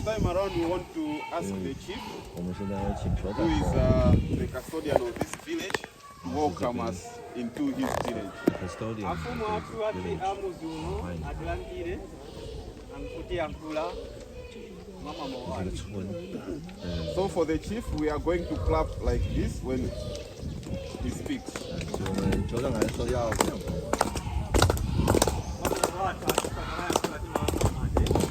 This time around, we want to ask the chief, 我们现在要请酋 who 长 is 说 the custodian of this village, to welcome us into his village. custodian Mfumo watu wati village amuzuno atilandire amkuti yankula mama 这个 mawali. 村。 So for the chief, we are going to clap like this when he speaks. 所以我们酋长来说要这样。 Mama watu atakaya yankula tima mande.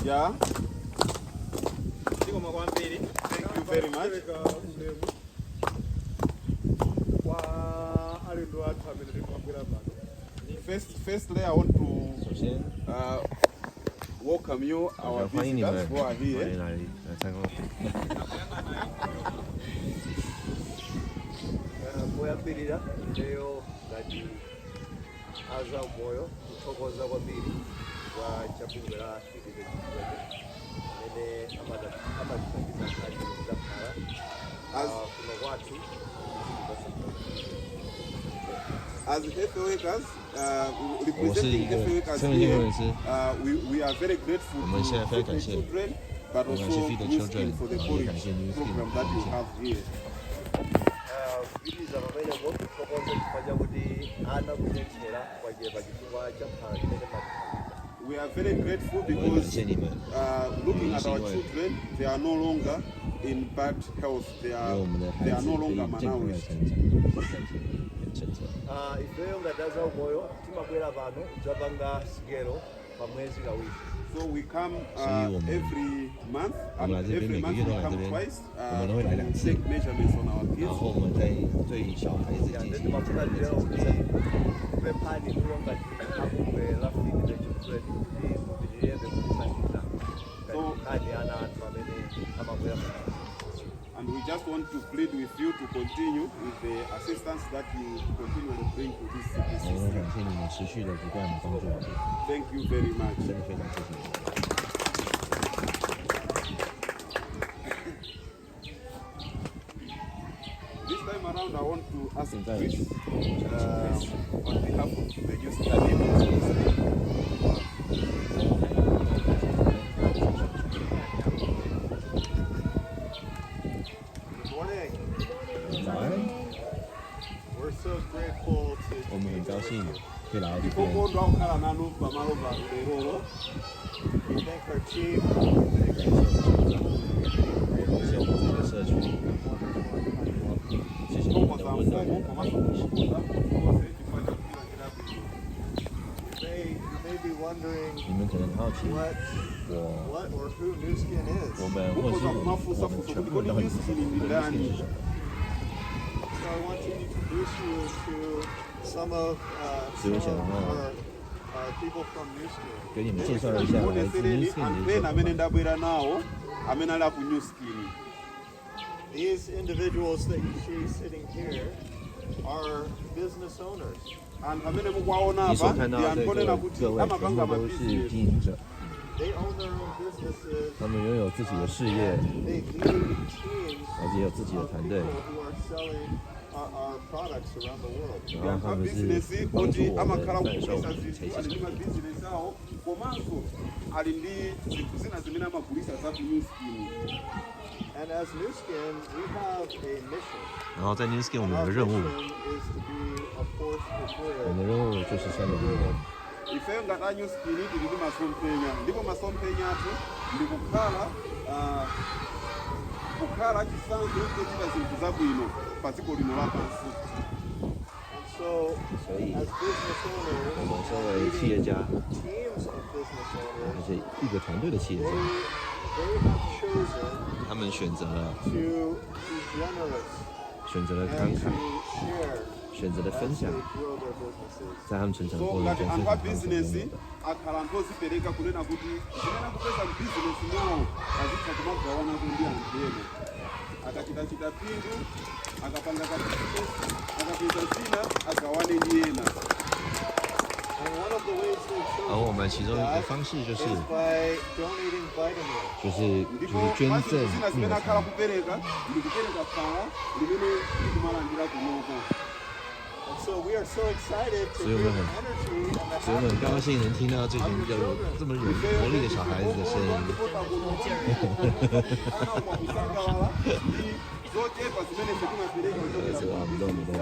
Yeah, Siko makwambiri. thank you very much. Firstly, I want to 首先， welcome you, our 欢迎你们 visitors who are 欢 here. 迎来参观。 kuyambirira leero ngati aza moyo kuthokoza kwambiri kwa chakubwera chipite chimene amatithandiza nkhani zakhala kuno kwathu. As health workers, 我是一 representing 个 health workers 身份健康 here, 人士， we are very grateful 我们现在 to 非常 feed 感 the 谢 children, but 我 also 感谢 Feed the New Children Skin for the 也 porridge 感谢 New Skin program that you have here. Viliza pamene kuthokoza chifukwa chakuti ana kuchechera kwachepa chifukwa cha khala chimene We are very grateful 我很感 because 谢你们， looking at our children, they are no longer in bad health. They 因 are 为我们的孩 they 子 are 可 no 以 longer 健康的 malnourished. 成长，感谢你们的政策。 ifeyo ngati aza umoyo timabwera pano tidzapanga sikelo pa mwezi kawiri. So we come 所以我们 every month. 我们来这边 Every 每个 month 月都 we 来这 come 边， twice 我们都会来2 to 次， take measurements on our 然 kids. 后我们再对小孩子进行 timafunatira kuti pemphani kulo ngati akubwera fikire children kuti mupitirize kuthandiza ngati nkhani ana anthu amene amabwera pano. And we just want to plead with you to continue with the assistance that you continually bring to this 我们 CBCC. 感谢你们持续的不断的帮助我们， Thank you very much. 真的非常谢谢你们。 This time around, I want to ask 现在 Chris, 我想请 Chris on behalf of the youth study. Good morning. 早安， We're so grateful to 我们很高兴可以来到这边， Ndikokondo akukhala nanu pamalopa lerolo. we thank our chief. 感谢我们这个社区，谢谢你们 Tokoza 的温暖 mfumu 与 komanso kutokoza kukonse chifukwa chakufika chidabwino. You may be wondering 你们可能好奇 what 我 or who New Skin is. 我们或是 Kukoza 我们 kumafusafusa 全 kuti 部人 kodi 都很 New Skin ndi 对 ndani. 是什么？ So I want to introduce you to some of 所以我想要 our people from New Skin. 给你们介绍一下来自 New Ndikuonesereni Skin 的一 anthu 些 ena 伙 amene 伴。 ndabwera nawo amene ali aku New Skin. These individuals that you see sitting here are business owners. Anthu amene mukuwaona 你所 apa 看到 ndi 的 anthu 这 onena 个 kuti 各位全 amapanga 部都是 mabizinesi. 经营者， They own their own businesses. 他们拥有自己的事业， They lead teams 而且有自己的 of 团 people 队， who are selling our products around the world. 然后他们是 bizinesi 帮助 kuti 我们 amakhala 贩售 kugulisa 我们 zinthu 垂 ali 直 ndi mabizinesi awo komanso ali ndi zinthu zina zimene amagulisa za ku New Skin. And as New Skin, we have a mission. 然后在 New Skin 我们有 Our 个任务， mission is to be a force for 我们 good. 的任务就是向着你们。 Ifeyo ngati a New Skin tili ndi masomphenya ndipo masomphenya athu ndi kukhala chitsanzo chochita zinthu zabwino pa dziko lino lapansi. And so, 所以 as business 我 owners, 们身为企业家， teams of business 而 owners, 且一个团队的企业 they 家， have chosen 他们选择了 to be generous 选择了慷 and to 慨， share 选择了 as 分 they 享， grow their businesses. 在他们成长 So 过程 ngati 中分 anthu 享 a 他们所拥 bizinesi 有的。 akhala anthu ozipereka kunena kuti zimene akupeza mbizinesi mwawo azitha kumagawanako ndi anthu ena. Akachitachita phindu akapanga kabizinesi akapeza zina agawane ndi ena. And one of the ways they've 而我 chosen 们其中一个方式就是 is by donating vitamins. ndipo 捐 pazinthu 赠 zina 育 zimene 儿 akhala 餐， kupereka ndi kupereka phawa limene likumalandira kunoko. So we are so excited to 所以我 bring 们 energy and the 所以我们很高兴能听到这群有这么有活力的小孩子的声音。这个米豆米豆。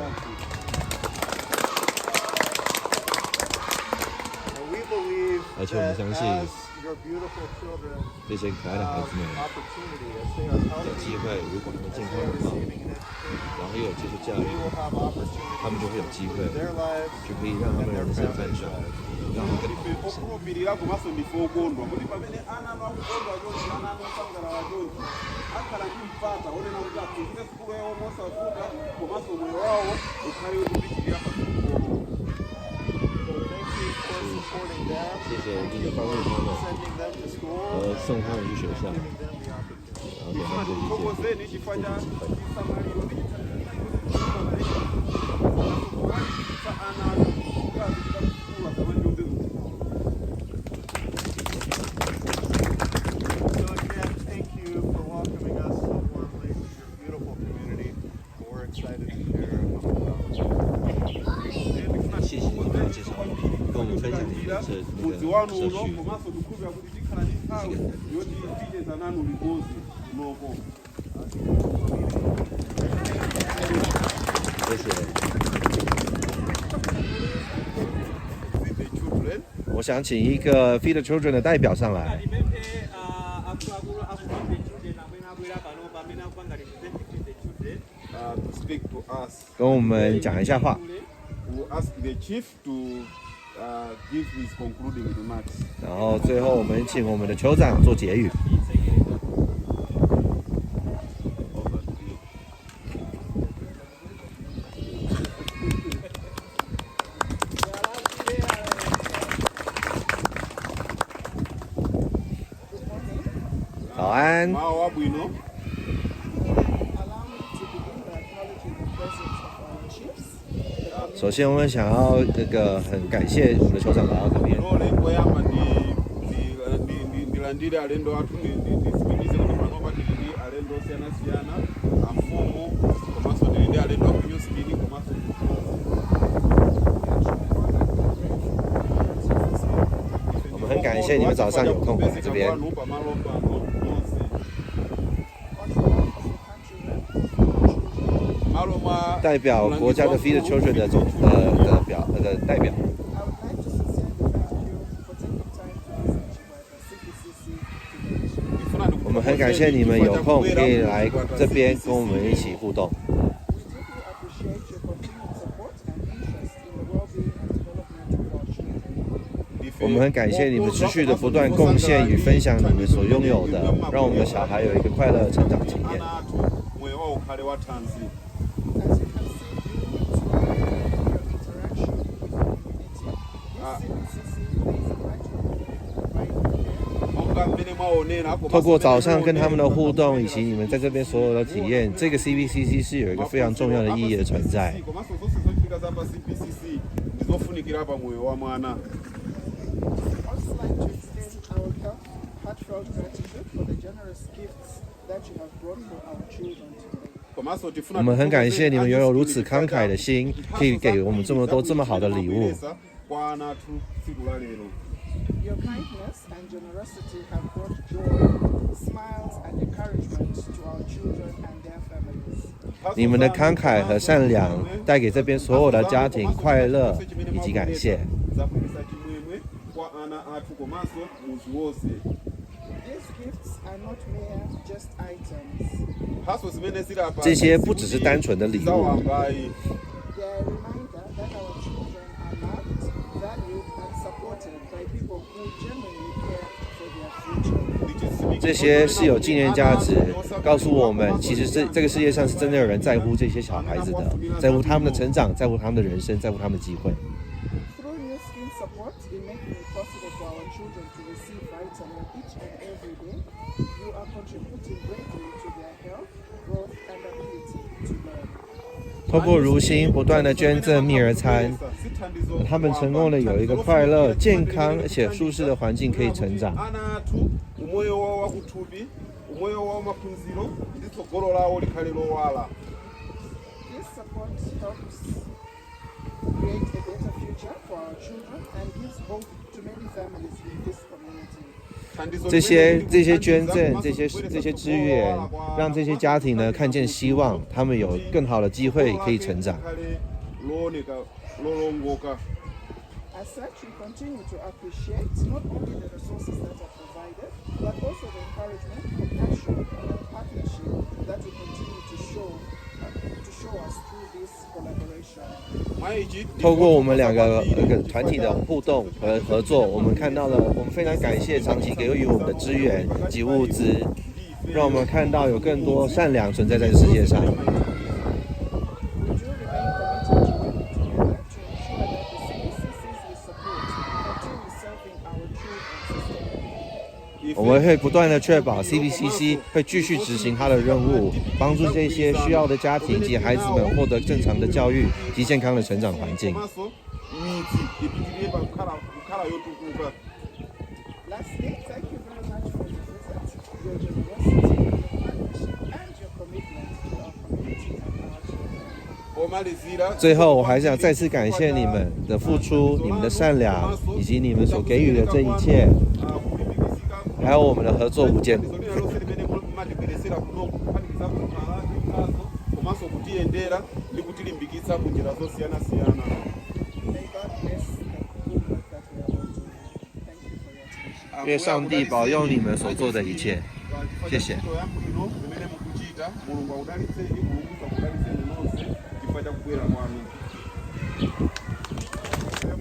And we believe 而且我们 that 相信 as your beautiful children 这些可爱的孩子们 opportunity as they are 有机 healthy 会，如果他们健康的话， receiving an education, 然后又有接受教育 we，will have opportunity 他们就会有机会， in their lives 就可以让他们的人生翻转，让他们更好的人生。 okulupirira komanso ndife okondwa kuti pamene ana akukondwa chonchi ana anosangalala chonchi akhala ndi mpata onena kuti aphunzire sukulu yawo mosavuta komanso moyo wawo ukhale ukupitirira patsogolo. So thank you for supporting them, 谢谢你的帮助他们， sending them to school, 送他们去学校， giving them the opportunity. 然后给他们这些机会。 Thokozeni chifukwa cha chisamaliro ndi chitsanzo ana kukazi chikakukula zamanjonde So again, thank you for welcoming us so warmly to your beautiful community. We're excited to share a couple of hours. 谢谢你们的介绍，跟我们分享你们的那 mudzi 个 wanu 社 uno 区。 komanso tikupira kuti tikhala ndi nthawi yoti ticheza nanu limodzi noko. 谢谢。 With the children. 我想请一个 Feed the Children 的代表上来， To speak to us. 跟我们讲一下话。 We'll ask the chief to give his concluding remarks. 然后最后我们请我们的酋长做结语。 早安， Mawa bwino. Allow me to begin by acknowledging the presence of our chiefs. 首先我们想要很感谢我们的酋长来到这边。 Lole ngoyamba ndilandire alendo athu ndisikilize kuti panopa tili ndi alendo osiyanasiyana amfumu komanso tili ndi alendo aku New Speed komanso 我们很感谢你们早上有空来这边。 pamalo pano monse. On behalf of the country representing Malo mwa 代表国家的 Feed the Children 的代表， I would like to sincerely thank you for taking time to visit Cbcc today. 我们很感谢你们有空可以来这边跟我们一起互动。 We deeply appreciate your continued support and interest in the well-being and development of our children. 我们很感谢你们持续的不断贡献与分享你们所拥有的，让我们的小孩有一个快乐的成长经验。 ana athu moyo wawo ukhale wathanzi. As you can see, your interaction with the community, this Cbcc plays a vital role in providing care. Monga mmene mwaonera 透过早上跟他们的互动，以及你们在这边所有的体验，这个 CBCC 是有一个非常重要的意义的存在。 komanso zonse zochitika za pa CBCC ndizofunikira pa moyo wa mwana. I'd also like to extend our heartfelt gratitude for the generous gifts that you have brought for our children today. komanso tifuna 我们很感谢你们拥有如此慷慨的心，可以给我们这么多这么好的礼物。 kwa ana athu tsiku la lero. Your kindness and generosity have brought joy, smiles, and encouragement to our children and their families. 你们的慷慨和善良带给这边所有的家庭快乐以及感谢。 zabweretsa chimwemwe kwa ana athu komanso muzi wonse. These gifts are not mere just items. Mphatso zimene zili apa 这些不只是单纯的礼物， zawambayi. They are a reminder that our children are loved, valued, and supported by people who genuinely care for their future. 这些是有纪念价值，告诉我们，其实这个世界上是真的有人在乎这些小孩子的，在乎他们的成长，在乎他们的人生，在乎他们的机会。 Through New Skin support in making it possible for our children to receive vitamin each and every day, you are contributing greatly to their health, growth, and ability to learn. 透过如新不断的捐赠蜜儿餐，他们成功的有一个快乐、健康而且舒适的环境可以成长。 ana athu umoyo wawo wakuthupi umoyo wawo maphunziro ndi tsogolo lawo likhale lowala. This support helps create a better future for our children and gives hope to many families in this community. 这些捐赠、这些支援，让这些家庭呢看见希望，他们有更好的机会可以成长。As such, we continue to appreciate not only the resources that are provided, but also the encouragement, compassion, and partnership that we continue to show us through this collaboration. 透过我们两个团体的互动和合作，我们看到了，我们非常感谢长期给予我们的支援及物资，让我们看到有更多善良存在在世界上。我们会不断的确保 CBCC 会继续执行它的任务，帮助这些需要的家庭及孩子们获得正常的教育及健康的成长环境。Lastly, thank you very much for your visit, your generosity, your partnership, and your commitment to our community and our children. 最后，我还想再次感谢你们的付出、你们的善良，以及你们所给予的这一切，还有我们的合作无间。愿上帝保佑你们所做的一切，谢谢。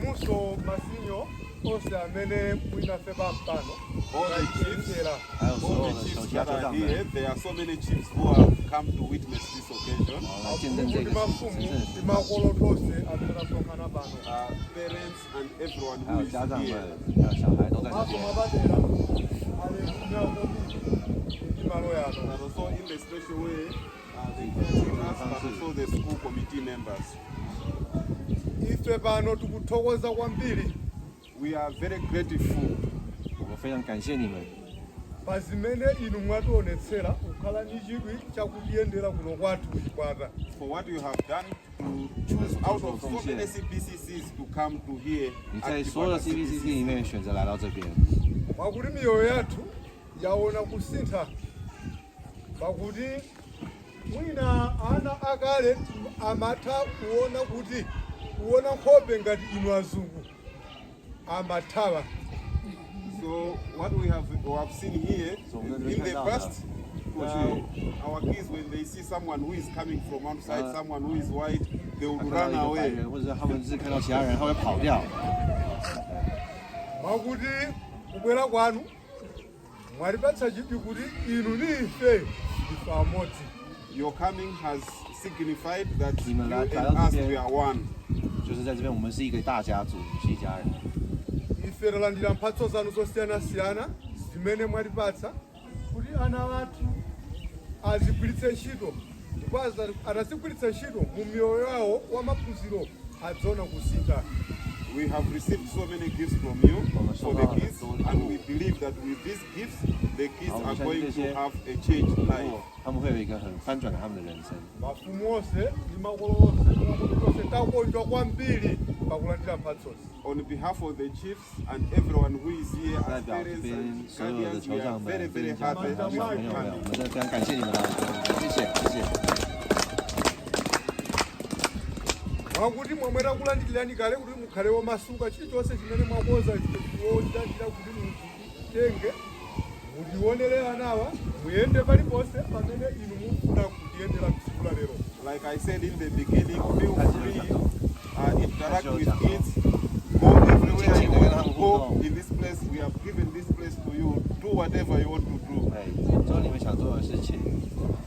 Muso Masinho ose amene mwinafe bampano. All the chiefs that are here, there are so many chiefs who have come to witness this occasion. Parents and everyone who is here. And also in the special way, the teachers but also the school committee members. Ife bano tukuthokoza kwambiri. We are very grateful. 我非常感谢你们。Pazimene inu mwationetsera kukhala ni chidwi chakutiyendera kuno kwathu kuchikwata. For what you have done to choose out of so many CBCCs to come to here. 你在所有的 CBCC 里面选择来到这边。Mwakuti miyoyo yathu yaona kusintha. Pakuti mwina ana akale amatha kuona nkhope ngati inu azungu amathawa. So what we have seen here in the past, our kids when they see someone who is coming from outside, someone who is white, they will run away. 或者他们是看到其他人，他会跑掉。Mwakuti kubwera kwanu mwalipatsa chidwi kuti inu ni ife ife amodzi. Your coming has signified that you and us we are one. 就是在这边，我们是一个大家族，是一家人。Ife talandira mphatso zanu zosiyana-siyana zimene mwalipatsa kuti ana athu azigwiritse ntchito ndipo atazigwiritsa ntchito mu miyoyo yawo wa maphunziro adzaona kusintha. We have received so many gifts from you for the kids, and we believe that with these gifts, the kids are going to have a changed life. 他们会有一个很翻转他们的人生。Mafumu onse ndi makolo onse takondwa kwambiri pakulandira mphatsozi. On behalf of the chiefs and everyone who is here, as 代表这 parents 边 and 所有的 guardians, 酋 we are 长 very, 们、 very 家长 happy 们、还有 that 小 you 朋友 are 们，我 coming. 们真的非常感谢你们来，谢谢，谢谢。Mwakuti mwamwe takulandirirani kale kuti mukhale wamasuka chilichonse chimene mwakonza chiwochitachita kuti mutenge mutionere anawa muyende paliponse pamene inu mufuna kutiyendera tsiku la lero. Like I said in the beginning, feel free, interact with kids, go everywhere you want to go. In this place, we have given this place to you. Do whatever you want to do. 做你们想做的事情。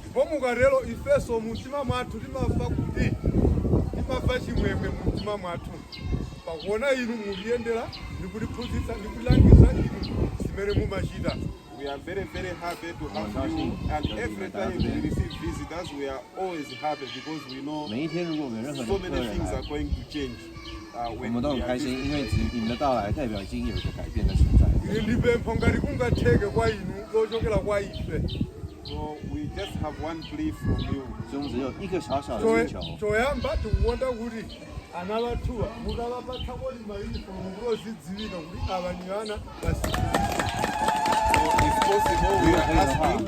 Ndipo mukatero ifeso mumtima mwathu timamva kuti timamva chimwemwe mumtima mwathu pakuona inu mukuyendera ndikutiphunzitsa ndikulangiza inu zimene mumachita. We are very, very happy to have you, and every time we receive visitors, we are always happy because we know 每一天如果有任何 so 的客 many 人 things 来 are，going to change 我 when 们都 we 很 are 开心， visiting. 因为你们的到来代表已经有一个改变的存在。 Ine ndipempha ngati kungatheke kwa inu lochokera kwa ife So we just have one plea from you. 所以我们只有一个小小的请求。 choyamba tikukonda kuti ana vathuwa mukavapatsako mayunifomu kulozidziwika kuti ava ni vana So if possible, we are asking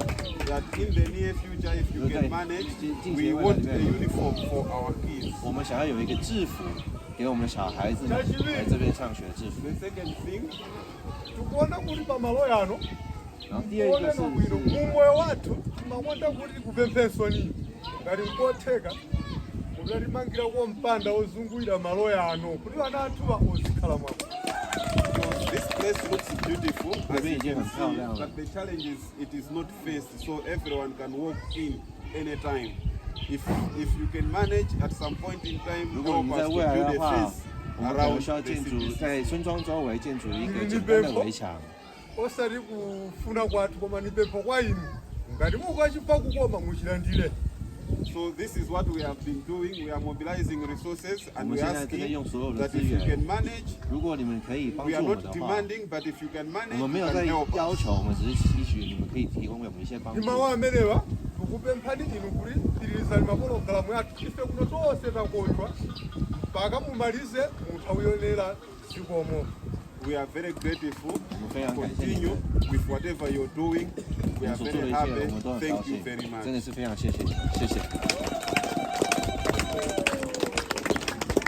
that in the near future, if you can manage, we want a uniform for our kids. 我们想要有一个制服，给我们的小孩子们来这边上学的制服。 The second thing, tikuona kuti pamalo yano 然后第二个 kuoneka bwino 是 mumwe wathu timakonda kuti kupemphensoni ngati nkotheka mutatimangirako mpanda ozungulira malo yano kuti ana athuwa ozikhala mwapo. this place looks beautiful, as you can see, 这边已经很漂亮了。 but the challenge is it is not faced, so everyone can walk in anytime. If you can manage at some point in time, 如果 help 你 us 在 to 未来 build 的 a 话， fence 我们可能 around 需要 the 建筑 CBCC. 在村庄周围建筑一个简单的围墙。 osati kufuna kwathu koma ni pempho kwa inu ngati mukachipa kukoma muchilandire. So this is what we have been doing. We are mobilizing resources 我 and 们 we 现 are 在正在 asking 用所有的 that 资 if you 源 can。manage, 如果你们可以帮 we 助 are 我们 not 的话， demanding, but if you can 我 manage, 们没 you 有在 can help 要 us. 求，我们只是期许你们可以提供给我们一些帮助。 imawo amenewa tikupemphani inu kuti tiririzani mapologalamu yathu ife kuno tonse takochwa mpaka mumalize munthawi yonera zikomo. We are very grateful. 我们非常感谢你 Continue 们， with whatever you're doing. 我 We 们 are 所做的 very 一切，我 happy. 们都很高 Thank you 兴 very，真的 much. 是非常谢谢你们，谢谢。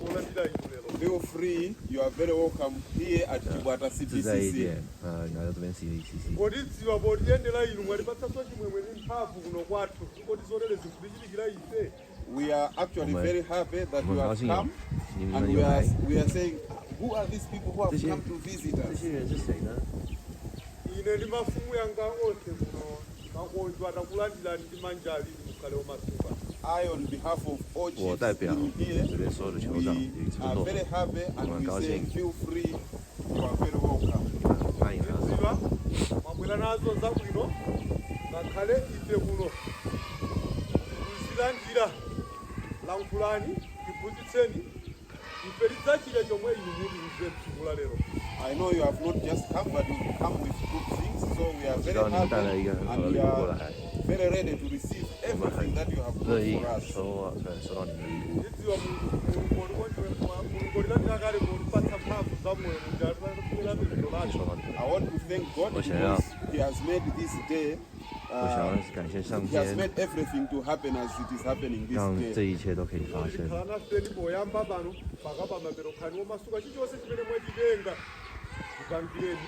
olandira inu lero. Feel free. You are very welcome here at Chibwata 自在一 CBCC. 点，来到这边 CBCC。 potidziwa potiyendera inu mwatipatsanso chimwemwe ndi mphamvu kuno kwathu kuti zotere zinthu tichitikira ife. We are actually very happy that 我 you 们很高 have 兴有 come, 你们 and 有来。 we are saying, who are these people who have 这些 come to visit 这 us? 些人是谁呢？ ine ndi mafumu yanga onse kuno makonjwa atakulandirani ndi manja awiri mukhale omasuka. I, on behalf of all 我 chiefs 代表 in here, 这边所有的酋 we 长以及村 are 落， very happy 我 and 们很 we 高 say 兴， feel free. You are very welcome. 欢迎来到。 ziva mwabwera nazo zabwino ngakhale ife kuno kuzilandira lankhulani tiphunzitseni ife tidzachita chomwe inu muti muze mchimula lero. I know you have not just come, but you come with good things. So we are 知 very 道你们带来 happy 一个很好 and 的 we 礼物过 are 来， very ready to receive 我们很 everything that you have 乐 brought 意 for us. 收到你们的礼物。 tidziwa mulungu lilandira kale kutipatsa mphamvu za moyo kuti atipira pemphero 接 lathu. 收到你们。 I want to thank God 我想要 because He has made this day. 我想要感谢上 He has 天， made everything to happen as it is happening 让 this 这 day. 一切都可以发生。 khala nafeni poyamba pano mpaka pamapeto khani womasuka chilichonse chimene mwachitenga kupangireni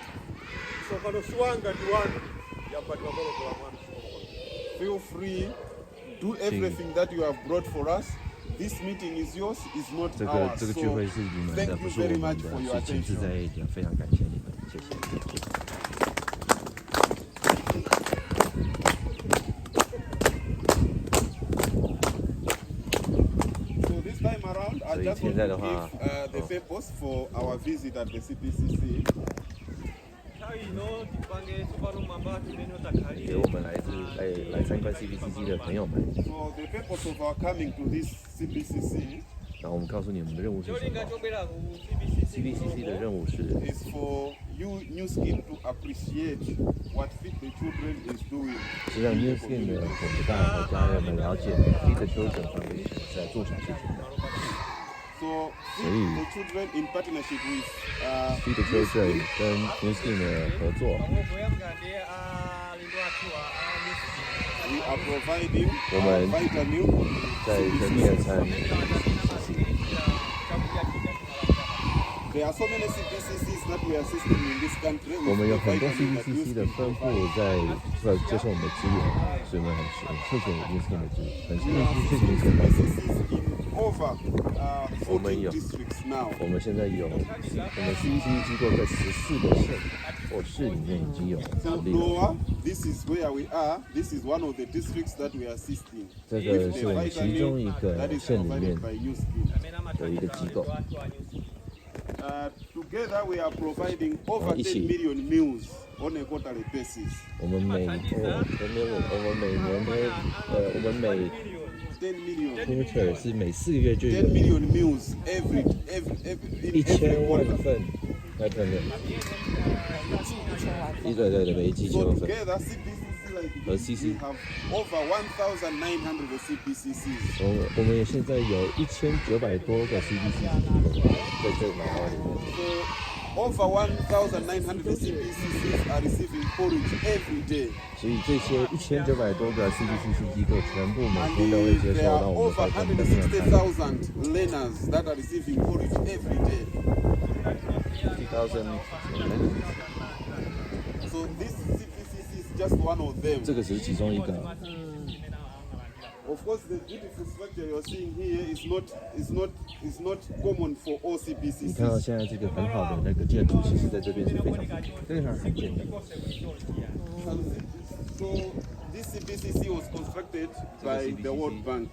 msonkhano si wanga ndi wanu yambani mapologalamu anu. Feel free, do everything that you have brought for us. This meeting is yours, is not 这个 ours. 这个聚 So 会是你们的， thank 不 you 是我 very 们 much 的， for your 是亲自 attention. 在一起，非常感谢你们，谢谢。 So this time around, I 所以 just 现 want 在 to 的话， give the purpose for our visit at the CBCC. nthawi ino tipange tsopano mwamba timene 给 utakhalire 我们来参观 CBCC 的朋友们， So the purpose of our coming to this CBCC 然后我们告诉你我们的任务是什 cholinga 么。 chobwera ku CBCC 的任务是 is for you, New Skin, to appreciate what Feed the Children is doing. 是让 New Skin 的伙伴和家人们了解 Feed the Children Foundation 在做什么事情的。 So Feed the Children in partnership with Feed the New Children Skin, 跟 New Skin 的合作， pamwe kuyambika ndi alendo athu we are providing Woman. vitamin 在人面餐 There are so many CBCCs that we are assisting in this country. 我们有 with 很多 vitamin that CBCC New 的 Skin 分部 provides. 在接受我们的支援，所以我们很谢谢 New Skin 的支援，很谢 We are 谢 assisting New Skin 的支援。 CBCCs in over 14 有 districts now. 我们现在有，我们 CBCC 机构在14个县或市里面已经有 So 成立了。 Noah, this is where we are. This is one of the districts that we are assisting. 这个是我们其中一 That 个 is 县里面 provided by New Skin. 有一个机构， Together we are providing over 一起 10 million meals on a quarterly basis. 我们每年的我们每 10 million. quarter 是每4个月就有 10 million meals every in every 1000万 quarter. 份来分的，对，每一季1000 So 万份。 together CBCC 和 we CC。 have over 1,900 CBCCs. 我们也现在有1900多个 CBCC 在这马拉里面。 So over 1,900 CBCCs are receiving porridge every day. 所以这些1900多个 CBCC 机构全部每 And 天都会接 there 受 are 到我们 over 在这边的饭。 160,000 learners that are receiving porridge every day. 2000 So this CBCC is just one of them. 这个只是其中一个。 Of course, the beautiful structure you're seeing here is not common for all 你看到 CBCCs. 现在这个很好的那个建筑，其实在这边是非常罕见的。 So this CBCC was constructed by the World Bank.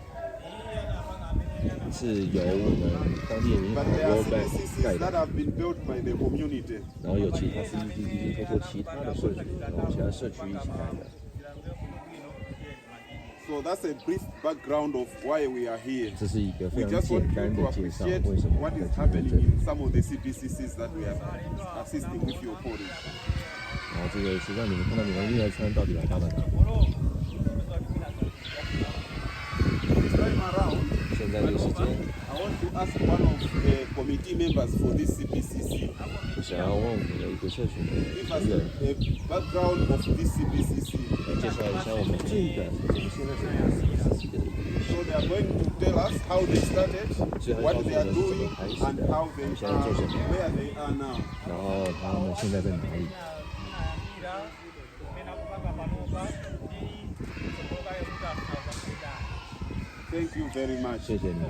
是由我们当地的银行 But there are World Bank 盖 CBCCs that 的， have been built by the community. 然后有其他 CBCC 是透过其他的社区，然后其他社区一起盖的。 So that's a brief background of why we are here. 这是一个非 We 常 just 简 want 单 you 的 to 介绍， appreciate 为什么 what 在 is 今天 happening 这里。 in some of the CBCCs that we are assisting with your porridge. 然后这个是让你们看到你们婴儿餐到底来到了哪。 This time around, 现在这个时间， I want to ask one of the committee members for this CBCC 我想要问我们的一个社群的 give 成 us 员 a background of this CBCC. 来介绍一下我们这个现在这个 CBCC 的一个历史。 So they are going to tell us how they started, what they are doing, and how they are, where they are now. 然后他们现在在哪里？ Thank you very much. 谢谢你们。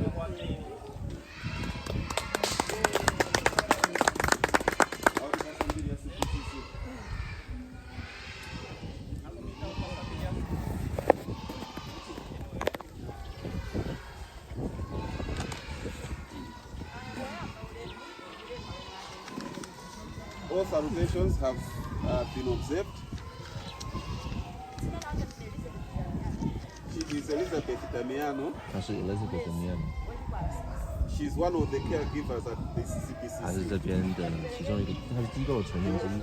All salutations have been observed. She is Elizabeth Damiano. 他是 Elizabeth 怎么样？ She's one of the caregivers at this 他是 CBCC. 这边的其中一个，他是机构成员之一。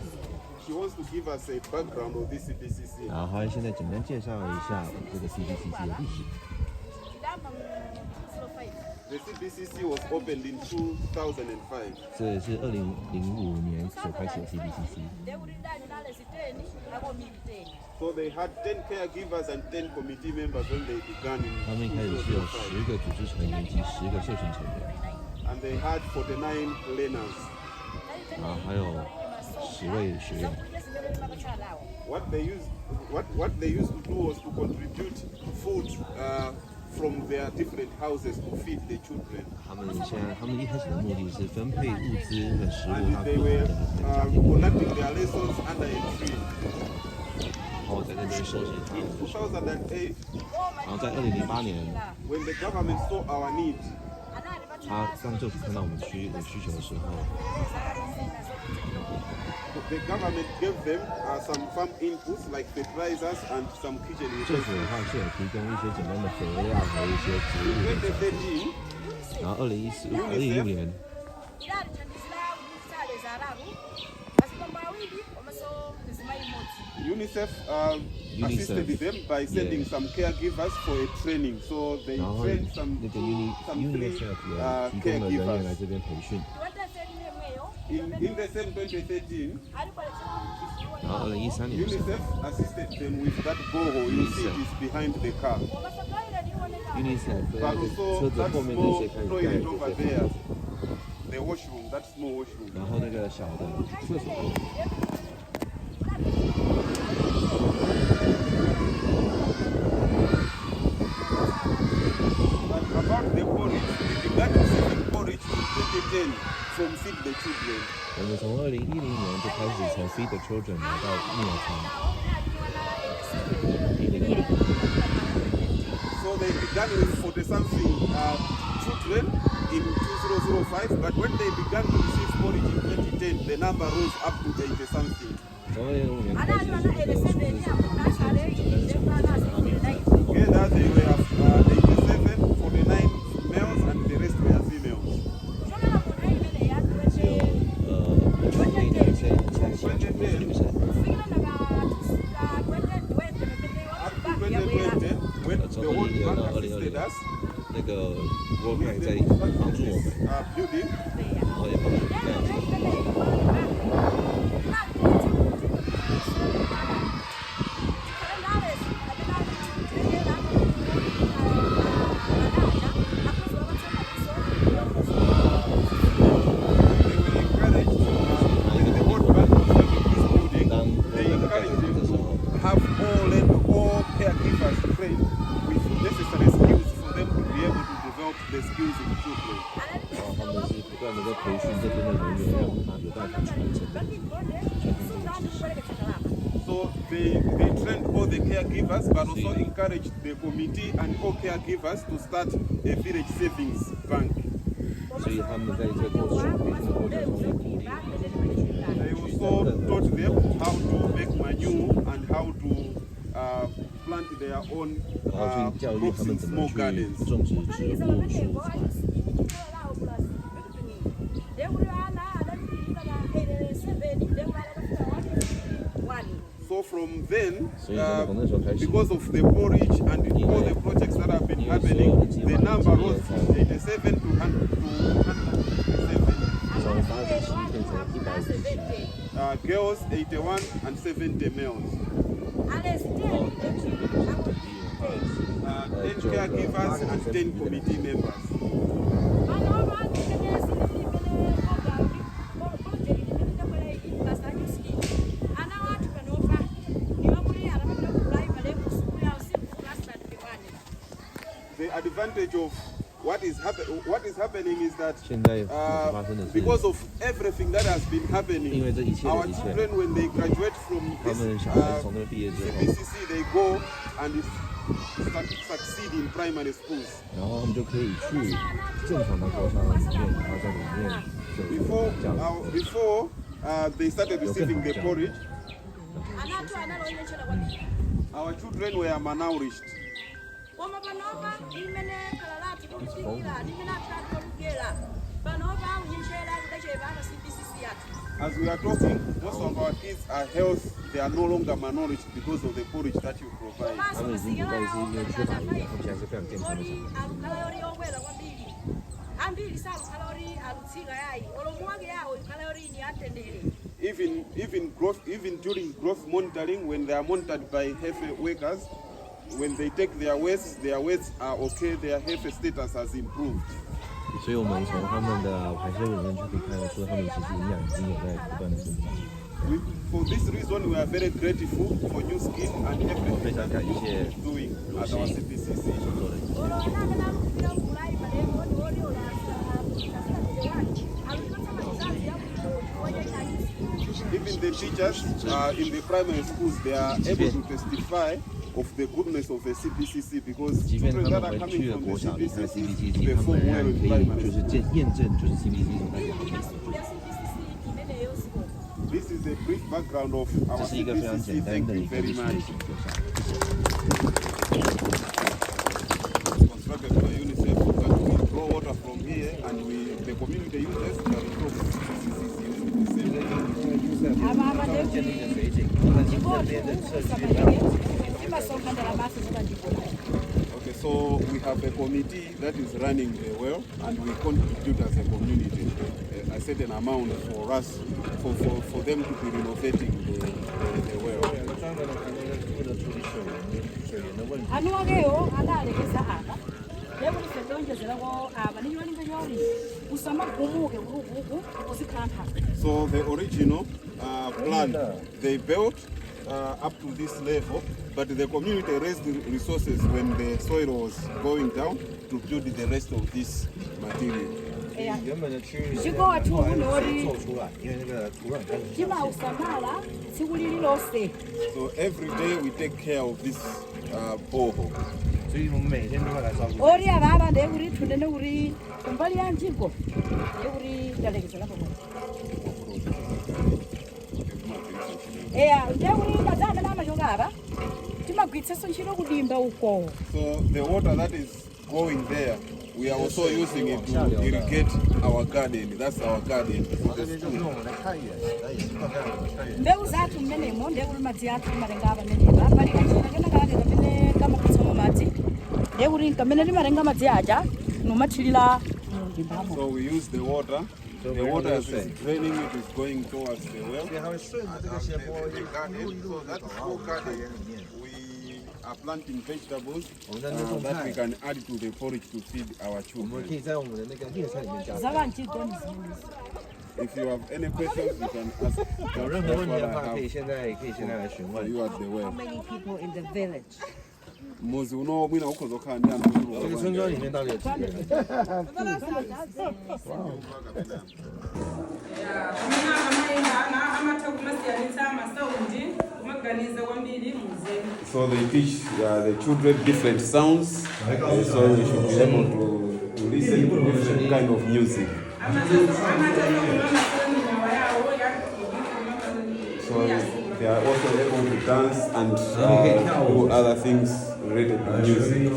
She wants to give us a background of this CBCC. 然后他现在简单介绍一下这个 CBCC 的历史。 The CBCC was opened in 2005. 这也是2005年所开启的 CBCC。 So they had 10 caregivers and 10 committee members when they began 他们一 in 开始是有2005. 10个组织成员及10个社群成员， And they had 49 learners. 然后还有10位学员。 What they used to do was to contribute food from their different houses to feed the children. 他们一开始的目的是分配物资和食物 And 到 they 不同 were 的家庭， conducting their lessons under a tree. 然后在那边收集他们 In 的食物。 2008, 然后在2008年， when the government saw our need, 当政府看到我们有需求的时候， the government gave them some farm inputs like fertilizers and some kitchen 政府 utensils. 的话是有提供一些简单的肥料和一些植 In 物的。 2013, 然后2015年， UNICEF UNICEF, assisted them by sending yeah. some caregivers for a training. So they 然后 trained some 那个 some three UNICEF 也提供了人员来 caregivers. 这边培训。 In the same 2013, 然后2013年的时候 UNICEF assisted them with that borehole. You see it is behind the car. ，UNICEF 在 But 那个 also 车子 that 后面这 small 些开始盖 toilet 这 over 些 there, the washroom, that small washroom. 然后那个小的厕所。 But about the porridge, we began receiving porridge in 2010 from Feed the Children. 我们从2010年就开始从 Feed the Children 拿到婴儿餐。2010 So they began with 40-something children in 2005, but when they began to receive porridge in 2010, the number rose up to 80-something. 从2005年开始，这个数字整个的成绩，然后没有再 Together they were 87, 49 males, and the rest were females. 只有那男生，剩下全部是女生。我们在帮助我们， building. 我也帮助大家。 Have all caregivers trained with necessary skills for them to be able to develop the skills in children. 他们是不断的在培训这边的人员，让他有办法传承这个知识。 So they trained all the caregivers, but also encouraged the committee and all caregivers to start a village savings bank. 所以他们在这个过程培训的过程中也鼓励。 They also taught them how to make manure and how to plant their own 然后去教育 crops 他们 in 怎么 small 去 gardens. 种植植物、树子。 So from then, 所以从那时候开始， because of the porridge and all the projects that have been happening, the number rose from 87 to 157. 从87变成157。 Girls 81 and 70 males. 10 caregivers and 10 committee members. The advantage of what is happening is that 现在发生的是， because of everything that has been 因 happening, 为这一切 our 的一切， children when they graduate from 他 this 们小孩从那边毕业之后， Cbcc, they go and succeed in primary schools. 然后他们就可以去正常的国小里面，然后在里面就 Before 教育。 before they started receiving the porridge, our children were malnourished. As we are talking, most of our kids are healthy. They are no longer malnourished because of the porridge that you provide. 他们已经不再是因为缺乏营养，他们现在是非常健康的小孩。 Even during growth monitoring, when they are monitored by health workers, when they take their weights are okay, their health status has improved. 所以我们从他们的排泄物里面就可以看得出，他们其实营养已经有在不断的增长。 For this reason, we are very grateful for New Skin and 我非 everything 常感 that 谢 is doing at our CBCC. 做的一切。 Even the teachers in the primary schools, they are able to testify of the goodness of the CBCC because 即便 children 他 that 们 are 回去 coming 了 from 国 the 小离开 CBCC CBCC，他 perform 们仍 well 然 in 可以 primary 就是 schools. 验证，就是 CBCC 所带给他们的。 This is a brief background of 这 our 是一个非常 CBCC. 简单 Thank 的 you 一个 very 历史 much. 背景介绍。谢谢。 Constructed by UNICEF that we draw water from here and the community uses can draw CBCC using the same. 他们建立的水井，我们这边的社区。 Okay, so we have a committee that is running the well, and we contribute as a community a certain amount for us, for them to be renovating the well. 专门的团队为了处理水源的问题。 So the original plan they built up to this level, but the community raised the resources when the soil was going down to build the rest of this material. 原本的区域是后来自己做出来，因为那个土壤开始下陷。 So every day we take care of this borehole. 所以我们每天都会来照顾。 So the water that is going there, we are also using it to irrigate our garden. That's our garden. 这边就是我们的菜园，那也是放在我们的菜园。 mbeu zathu mmenemo ndekuti madzi athu matenga pamenepa pali kachina kenakake kamene kamakutsa madzi ndekuti kamene timatenga madzi aja nomathilila ngindabo. So we use the water. The water as it's draining, it is going towards the well.它会顺着这个斜坡 The garden, so that whole garden, we are planting vegetables 我们在那种 that 菜 we，can add to the porridge to feed our 我们 children. 可以在我们的那个叶菜里面加。 If you have any questions, you can ask. 有 That's 任何问题 what 的 I 话，可以 have 现在来询 for 问。 you at the well. Many people in the village. muzi uno mwina ukhozokhala ndi anthu 这个村庄里面到底有几个人？ So they teach the children different sounds, so they should be able to listen to different kind of music. So they are also able to dance and do other things related to music.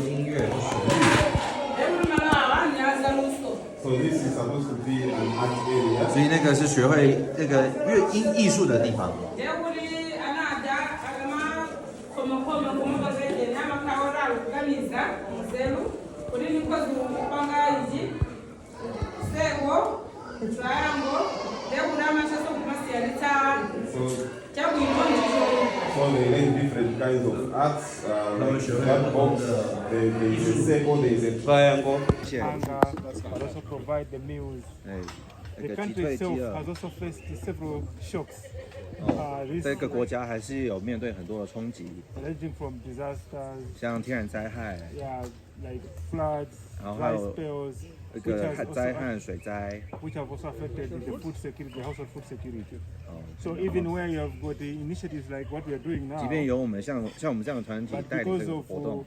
So this is supposed to be an art area. 所以那个是学会那个艺术的地方。 So they learn different kinds of arts, like that box, there is a circle, there is a triangle. And but also provide the meals. 哎，那 The 个击 country 退饥 itself 饿。 has also faced several shocks. 这 This 个国家还是有面对很多的冲击， ranging from disasters, 像天然灾害， yeah, like floods, Oh, dry how- spells, 那 which 个 has 灾 also 害、水灾。 which have also affected the food security, the household food security. 哦， So even where you have got the initiatives like what we are doing now, 即便有我们像我们这样的团体 but 带领 because 这个 of 活动，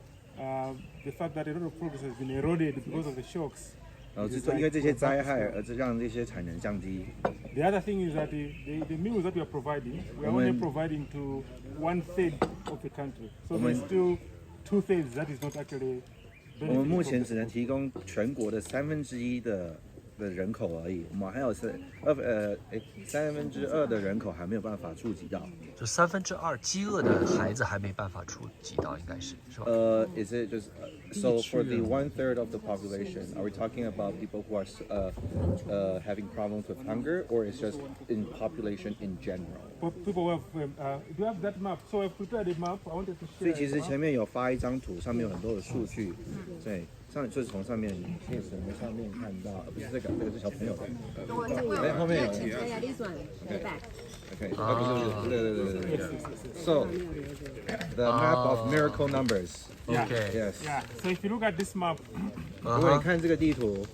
the fact that a lot of progress has been eroded because of the shocks. 然后是因为这些灾害而让这些产能降低。 The other thing is that the meals that we are providing, we are only providing to 1/3 of the country. So there's still 2/3 that is not actually 我们 benefiting 目 from 前 it. 只能提供全国的1/3的人口而已，我们还有2/3的人口还没有办法触及到。就2/3饥饿的孩子还没办法触及到，应该是吧？ Is it just so for the 1/3 of the population? Are we talking about people who are having problems with hunger, or it's just in population in general? For people who have, do you have that map? So I've prepared a map. I wanted to 所以 share. 其实前面有发一张图，上面有很多的数据，对，就是从上面可以从上面看到，不是这个是小朋友的，哎，后面有。 Yeah, this one. Back. Okay. 不是，对。So the map of miracle numbers. OK， Yes. Yeah. So if you look at this map, 如果你看这个地图，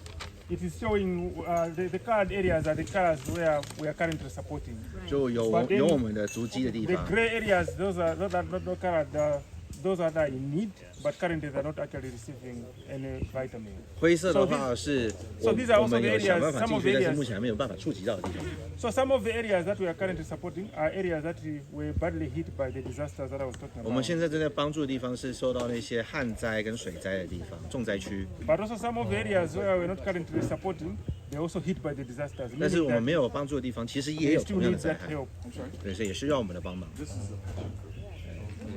it is showing the colored areas are the colors where we are currently supporting. 就有我们的足迹的地 The 方。 gray areas, those are not colored. Those are that in need, but currently they're not actually receiving any vitamin. 灰色的话是 So these are 我 also 们 the 有想办 areas, 法 some 进 of 去， the 但是 areas. 目前还没有办法触及到的地方。 So some of the areas that we are currently supporting are areas that were badly hit by the disasters that I was talking 我们 about. 现在正在帮助的地方是受到那些旱灾跟水灾的地方，重灾区。 But also some of the areas where we're not currently supporting, they're also hit by the disasters. 但是 meaning 我们 that 没有帮助的地方，其实也 they 有 still 同样 need 的灾 that 害， help. I'm sorry. 对，所以也需要我们的帮忙。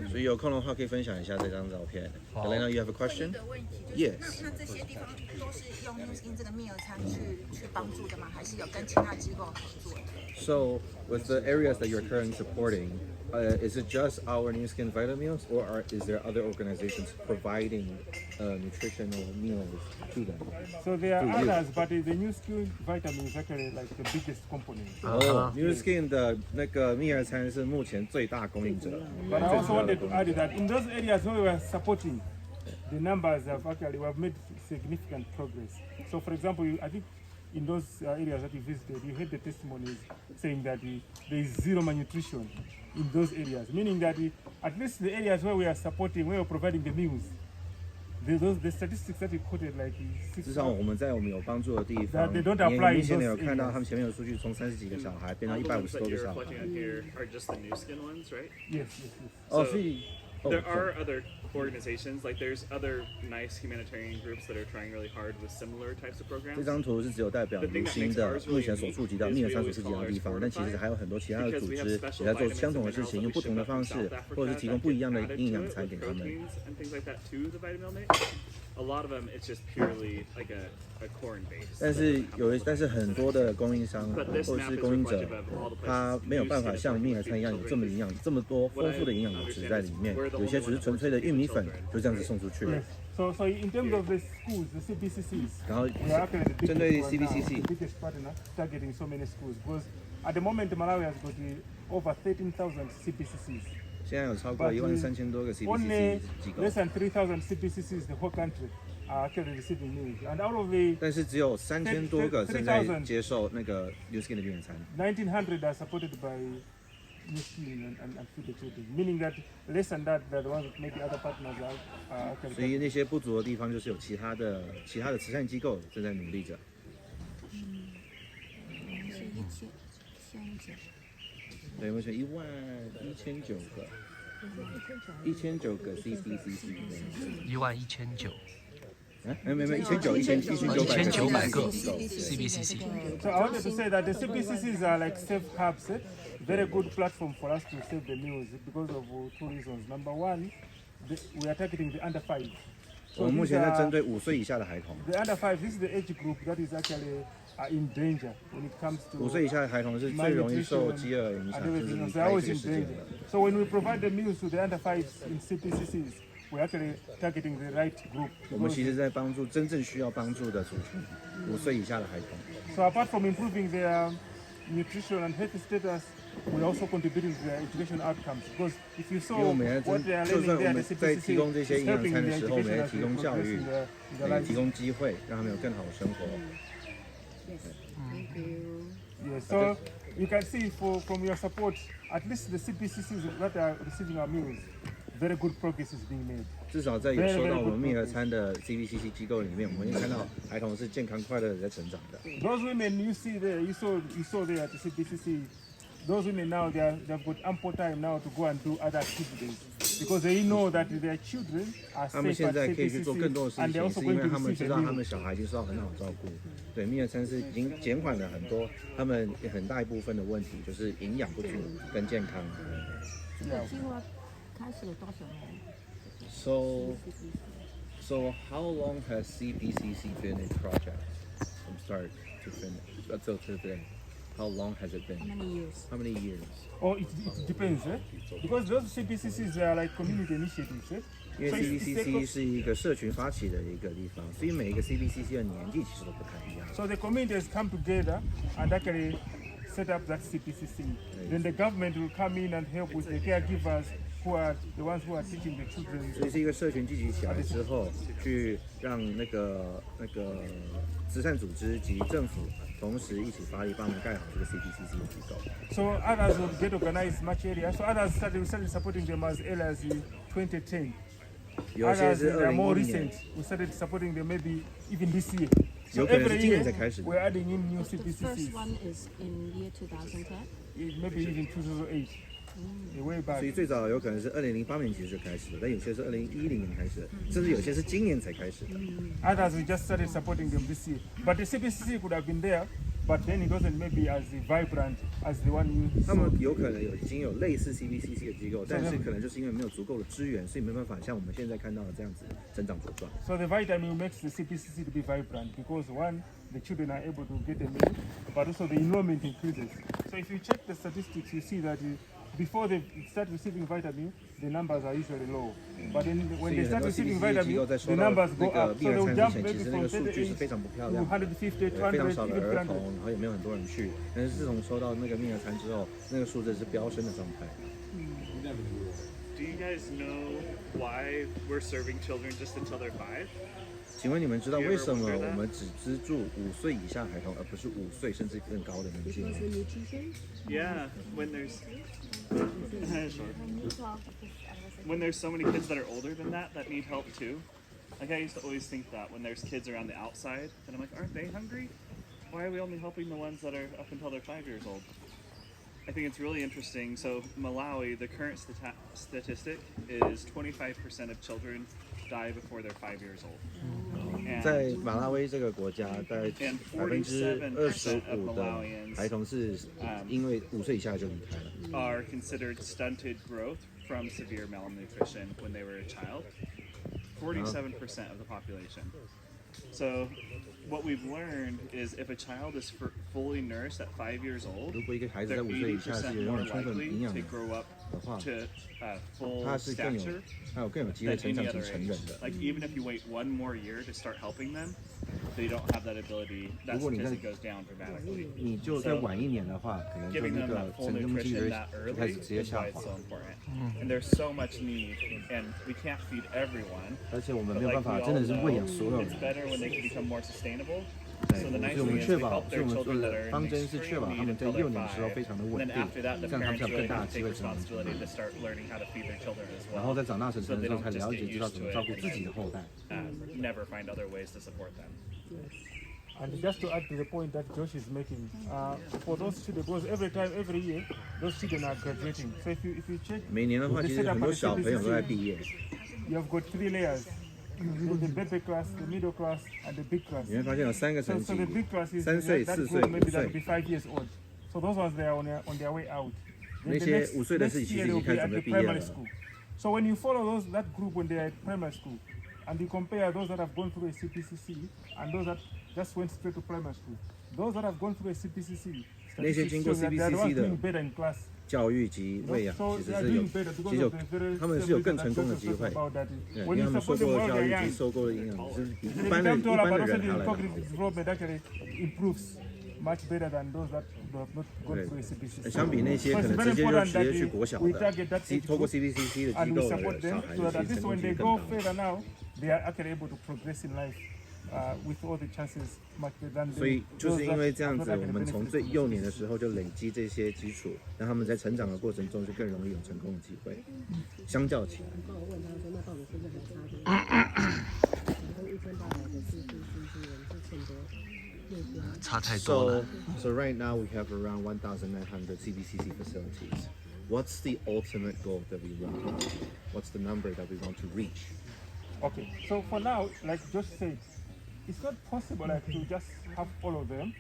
所以有空的话可以分享一下这张照片。Elena, you have a question? 的问题就是 Yes. 那这些地方都是用 New Skin 这个密尔餐去帮助的吗？还是有跟其他机构合作的？ So with the areas that you're currently supporting, is it just our New Skin Vitamins, or is there other organizations providing nutritional meals to them? So there are To you. others, but the new skill vitamin is actually like the biggest component. Oh, New Skin 的那个蜜儿餐是目前最大供应者。 But I also wanted to add that in those areas where we are supporting, the numbers have actually we have made significant progress. So, for example, I think in those areas that you visited, you heard the testimonies saying that there is zero malnutrition in those areas, meaning that at least the areas where we are supporting, where we are providing the meals, the statistics that you quoted, like 至少我们在我们有帮助的地方， They don't 你 apply 明显的 in 有 those 看到 areas. 他们前面有数据，从30几个小孩变到 All the ones 150 that 多个 you're 小孩。 collecting on here are just the new skin ones, right? yes. 哦， So 所以 there are other organizations, like there's other nice humanitarian groups that are trying really hard with similar types of 这 programs. 张图是只有代表如新的目前所触及到蜜儿餐所触及到的地方，但其实还有很多其他的组织也在做相同的事情，用不同的方式，或者是提供不一样的营养餐给他们。 proteins and things like that to the vitamin mate. A a lot of them it's just purely like a corn base. 但是很多的供应商或者是供应者，他没有办法像蜜儿餐一样有这么营养、这么多丰富的营养物质在里面，有些只是纯粹的玉米粉就这样子送出去了。So in terms of the schools, the CBCCs, 然后 we are actually the 针对 biggest one now, CBCC the biggest partner targeting so many schools because at the moment Malawi has got over 13,000 CBCCs. 现在有超过13000多个 CBCC 机构 Less than 3,000 CBCCs the whole country are actually receiving meals, and out of the 但是只有3000多个正在接受那个 New Skin 的病人餐。1900 are supported by New Skin and Feed the Children, meaning that less than that, the ones that maybe other partners are actually. 所以那些不足的地方，就是有其他的慈善机构正在努力着。对，我们是11009个，1009个 CBCC。11900。没1900个 CBCC。So I wanted to say that the CBCCs are like safe hubs, very good platform for us to save the meals because of two reasons. Number one, we are targeting the under 5. 我们目前在针对5岁以下的孩童。The under 5, this is the age group that is actually in danger when it comes to 5岁以下的孩童是最容易受饥饿影响，甚至离开这个世界的。So when we provide the meals to the under 5s in CBCCs, we're actually targeting the right group. 我们其实在帮助真正需要帮助的族群，5岁以下的孩童。So apart from improving their nutrition and health status, we're also contributing to their education outcomes. Because if you saw what they are learning there, the CBCC is helping their education as they progress in their lives. 提供机会，让他们有更好的生活。Thank you. Yes, so you can see from your support, at least the CBCCs that are receiving our meals, very good progress is being made. 至少在有收到我们蜜儿餐的 CBCC 机构里面，我们会看到孩童是健康快乐的在成长的。Those women you see there, you saw there at the CBCC, those women now they've got ample time now to go and do other activities because they know that their children are 他们 safe 现 at 在可以去做更多的 CBCC 事 and they're 情， also 是因 going 为 to 他们 receive 知 a 道他 meal. 们小孩已经受到很好的照顾。对，蜜儿餐是已经减缓了很多他们很大一部分的问题，就是营养不足跟健康。这个计划开始了多少年？ So how long has CBCC been a project from start to finish until today? How long has it been? How many years? How many years? Oh, it depends, because those CBCCs are like community initiatives. 因为 CBCC 是一个社群发起的一个地方，所以每一个 CBCC 的年纪其实都不太一样。 So the community has come together and actually set up that CBCC. Then the government will come in and help with the caregivers who are the ones who are teaching the children. 所以是一个社群聚集起来之后，去让那个慈善组织及政府同时一起发力，帮我们盖好这个 CBCC 的机构。 So others will get organized much earlier. So others we started supporting them as early as 2010. 有些 Others 是 they are more 2010 recent. 年， We started supporting them maybe even this year. So 有可能 every 是今年 year 才开始的。 we're adding in new The first CBCCs. one is in year 2010. Maybe even 2008. Way back. 所以最早有可能是2008年其实就开始了，但有些是2010年开始的，甚至有些是今年才开始的。 Others we just started supporting them this year. But the CBCC could have been there, but then it wasn't maybe as vibrant as the one you 他 saw. 们有可能已经有类似 CBCC 的机构，但是可能就是因为没有足够的资源，所以没办法像我们现在看到的这样子增长茁壮。 So the vitamin makes the CBCC to be vibrant because one, the children are able to get a meal, but also the enrollment increases. So if you check the statistics, you see that before they start receiving vitamin, the numbers are usually low. But then when they start receiving vitamin, the numbers go up. So they'll jump maybe from 38 to 150, 非常 200, 少的 even 儿 300. 童，然后也没有很多人去。但是自从收到那个婴儿餐之后，那个数字是飙升的状态。 Do you guys know why we're serving children just until they're 5? 请问你们知道为什么我们只资助5岁以下孩童，而不是5岁甚至更高的年纪吗？ Yeah, when there's so many kids that are older than that need help too. Like I used to always think that when there's kids around the outside, and I'm like, aren't they hungry? Why are we only helping the ones that are up until they're 5 years old? I think it's really interesting. So Malawi, the current statistic is 25% of children die before they're 5 years old. 在马拉威这个国家，大概And 25%的孩童是因为5岁以下就离开了。 are considered stunted growth from severe malnutrition when they were a child. 47% of the population. So what we've learned is if a child is fully nursed at 5 years old, 如果一个孩子在they're 5岁以下是 80% 有 more 用充分 likely 营养 to 的 grow up 话， to full 他是更有 stature 他有更有机会 than 成 any 长 other 成成 age. 人的。 Like even if you wait one more year to start helping them, they don't have that ability. That 如果你在 statistic goes down dramatically. 你就再晚一年的话，可能就 Giving 那 them 个 that full 成功机 nutrition 会 that 就开 early 始直接 is 下 why 滑 it's。so important. And there's so much need, and we can't feed everyone. 而且我们 But 没有 like 办 we 法真 all 的是喂 know, 养所有 it's 人。 better when they can become more sustainable. 对， So the 所 nice 以我 thing 们 is 确 we 保， help 所以 their 我们做 children that 的 are in 方针是确 extreme 保他 need 们在 until 幼 they're 年的时候 5. 非常的 And 稳 then 定， after that, the 这样他们 parents 才有 really 更大 have 的 to 机 take 会成长起来。 responsibility to start learning how to feed their children as 然后 well. 在长大成 So 成 they 之后， don't 才 just 了 get 解知道 used 怎 to 么 it 照顾 and 自己的 then 后代。 never find other ways to support them. And just to add to the point that Josh is making, for those students, because every year, those children are graduating. So if you check, 每年的话， the 其实 setup 很 at 多 the 小朋友都在 CBCC, 毕业。 you have got 3 layers. There's the baby class, the middle class, and the big class. 你会发现有3个 So, 层 so 级 the big class is ，3岁、 that 4 group 岁、 maybe 5 that will 岁 be 5 years old. So those ones they are on their way out. Then 那 the 些 next, 5岁的 next 是其 year 实 they 已 will 经 be 开始 at 准 the 备毕业 primary 了。 school. So when you follow that group when they are at primary school, and you compare those that have gone through a CPCC and those that just went straight to primary school, those that have gone through a CPCC, 那些经过 statistics show that they are the ones CBCC 的 doing better in class. 教育及喂养， So 其实 they are 是有 doing better 其 because 实有 of the very 他们是有 reason 更 that 成功的 Josh 机 was 会 talking。about that. 对，因 When 为 you 他们受 support them 过的 while 教 they are 育 young, 及受过的营养，是比 they 一般的 become 一 taller, 般 but 的 also 人 the 还来得好。 cognitive development actually improves much better than those that have not gone 对 through a CPCC. 相比那些 So 可 it's 能 very 直接就 important 直 that 接去国小 we 的， target that age 透过 group CBCC 的机 and we 构的 support 小 them 孩 so 子， that 其 at 实 least 成功 when 机 they 会更 go 大。 further now, they are actually able to progress in life with all the chances much better than 所以 those 就是因为 that 这样 have 子， not 我 actually 们从 benefited 最 from 幼 the 年的 CPCC. 时候就累积这些基础，让他们在成长的过程中就更容易有成功的机会。相较起来，刚我问他说，那到底是不是很差别？然后1800的CPCC人是欠多少？差太多了。 So right now we have around 1,900 CBCC facilities. What's the ultimate goal that we want? What's the number that we want to reach? Okay, so for now, like Josh said, it's not possible like to just have all of them,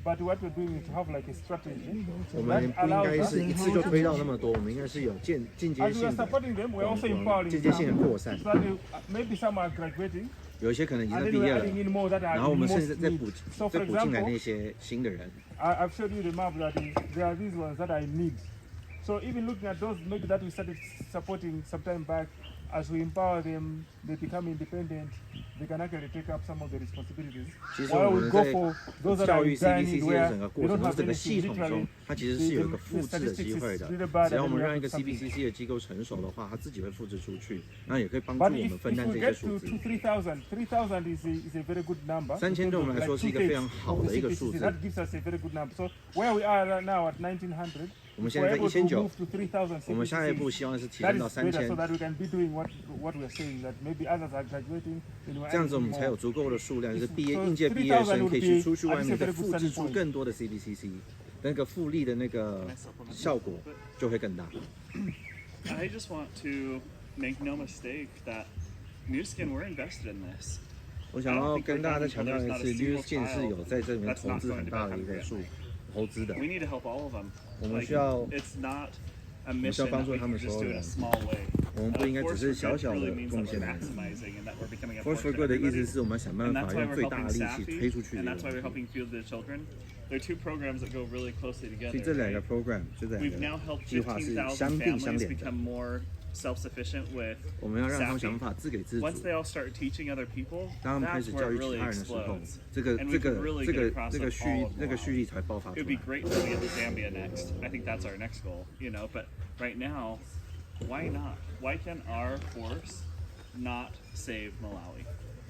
but what we're doing is to have like a strategy 我 that 们不应 allows 该 us. 是一次就推到那么多，我们应该是有间接 As we are 性的， supporting them, we're also empowering 间接性的 them. 扩散 So。that maybe some are graduating, 有一些可能已经 and 在 then 毕 we're 业 adding 了， in more that 然 are 后我 in 们甚 most 至再 need. 补 So 再 for 补进来 example, 那些新的人。 I've showed you the map that there are these ones that are in need. So even looking at those maybe that we started supporting some time back, as we empower them, they become independent, they can actually take up some of the responsibilities. 其实 While 我 we 们 go 在 for those that 教 are 育 in dire need CBCC 的 where 整个 they 过程 don't 中， have 整个 anything, 系统中 literally,，它其实是有一个复制的机会的。只要我们让一个 CBCC 的机构成熟的话，它自己会复制出去，然后也可以帮助 But 我 if 们分担 we 这些 get 数 to 字。 3,000 is a very good number. 3000对我们来说是一个非常好的一个数字。 That gives us a very good number. So where we are right now at 1,900, 我们现在在 we're able to 1900 move to 3,000. 我们下一步希望是提 That 升到 is better, so 3000， that we can be doing what we are saying. That maybe others are graduating. 这样子我们才有足够的数量，就是应届毕业生可以去出去外面再复制出更多的 CBCC，那个复利的那个效果就会更大。 I just want to make no mistake that New Skin, we're invested in this. 我想要跟大家再强调一次 ，New Skin 是有在这里面投资很大的一个投资的。 We need to help all of them. 我们需要 It's not a mission that 帮助 we 他 can 们 just 所 do 有 in a 人。 small way. 我们不应该只是小小的 Force for Good really means 贡 that we're 献。 maximizing and that we're becoming a Force for force Good to 的意思 everybody. 是我们想办 And 法 that's why 用 we're 最大 helping 的力气 Safi, 推出去。 and that's why we're helping feed the children. They're two programs that go really closely 所以 together. 这两个 right? program 这两 We've now 个 helped 计划是 15,000 相并相 families 连的。 become more self-sufficient with 我们要让他们 Safi. 想法自给自足。 Once they all start teaching other people, 当他们开 that's 始 where 教 it 育其 really 他人的时候 explodes. 这个 And we 这 can 个 really 这 get 个 across 这个 of 蓄 all of 那个 Malawi. 蓄力才爆发 It 出 would be 来。 great to be in Zambia next. I think that's our next goal, you know. But right now, why not? Why can our force not save Malawi?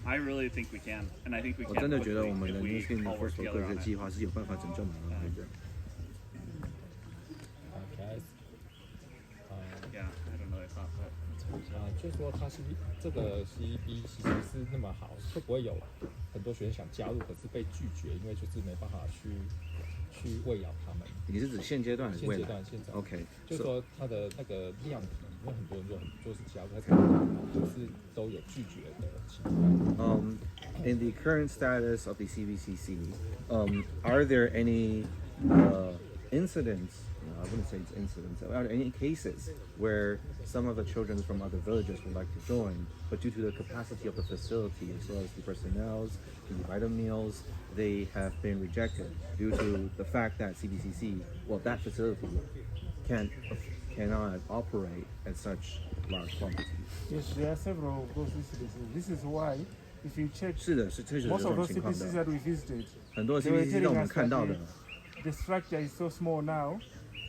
I really think we can, and I think we 我 can 真的觉得 quickly 我们 if 的 New we Skin 的 all work Force for together Good 的 on 计 it. 划是有办法拯救马拉维的。 Yeah, I don't know. I thought that. 就说它是这个 CBCC 是那么好，会不会有很多学生想加入，可是被拒绝，因为就是没办法去喂养他们。你是指现阶段还是未来？现在 OK，就是说它的那个量体，因为很多人就是加入，但是就是都有拒绝的情况。In the current status of the CBCC, are there any incidents I wouldn't say it's incidents, are there any cases where some of the children from other villages would like to join, but due to the capacity of the facility as well as the personnel, the vitamin meals, they have been rejected due to the fact that CBCC, well, that facility cannot operate at such large quantities? Yes, there are several of those incidents. This is why, if you check, 是的，是确实有 most 这 of 种 those 情况 CBCCs 的。 that we visited, 很多 they were CBCC 让我 telling 们 us 看到 that 的， the structure is so small now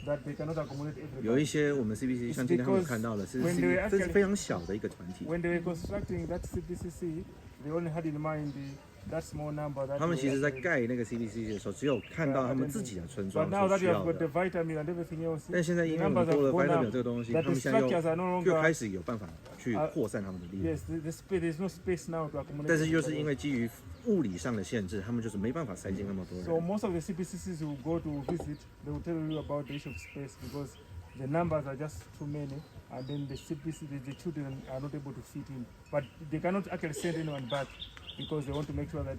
that they cannot accommodate 有一 everybody. 些我们 CBCC 像今天他们看到的是 when they were 这是 actually- 非常小的一个团体。 When they were constructing that CBCC, they only had in mind that small number. That 他们 they 其实在 actually- 盖那个 CBCC 的时候，只有看到他们自己的村 But 庄 now 所 that 需 you 要 have got the 的。 vitamin and everything else, 但现在 the 因为我们 numbers 多了 have gone vitamin up, 这个东西， that 他 the 们现在 structures are no 又 longer. 开始有办法去扩散他们的力量。 Yes, the space there's no space now to accommodate. 但是就是因为基于物理上的限制，他们就是没办法塞进那么多 So 人。 most of the CBCCs who go to visit, they will tell you about the issue of space because the numbers are just too many, and then the children are not able to fit in. But they cannot actually send anyone back because they want to make sure that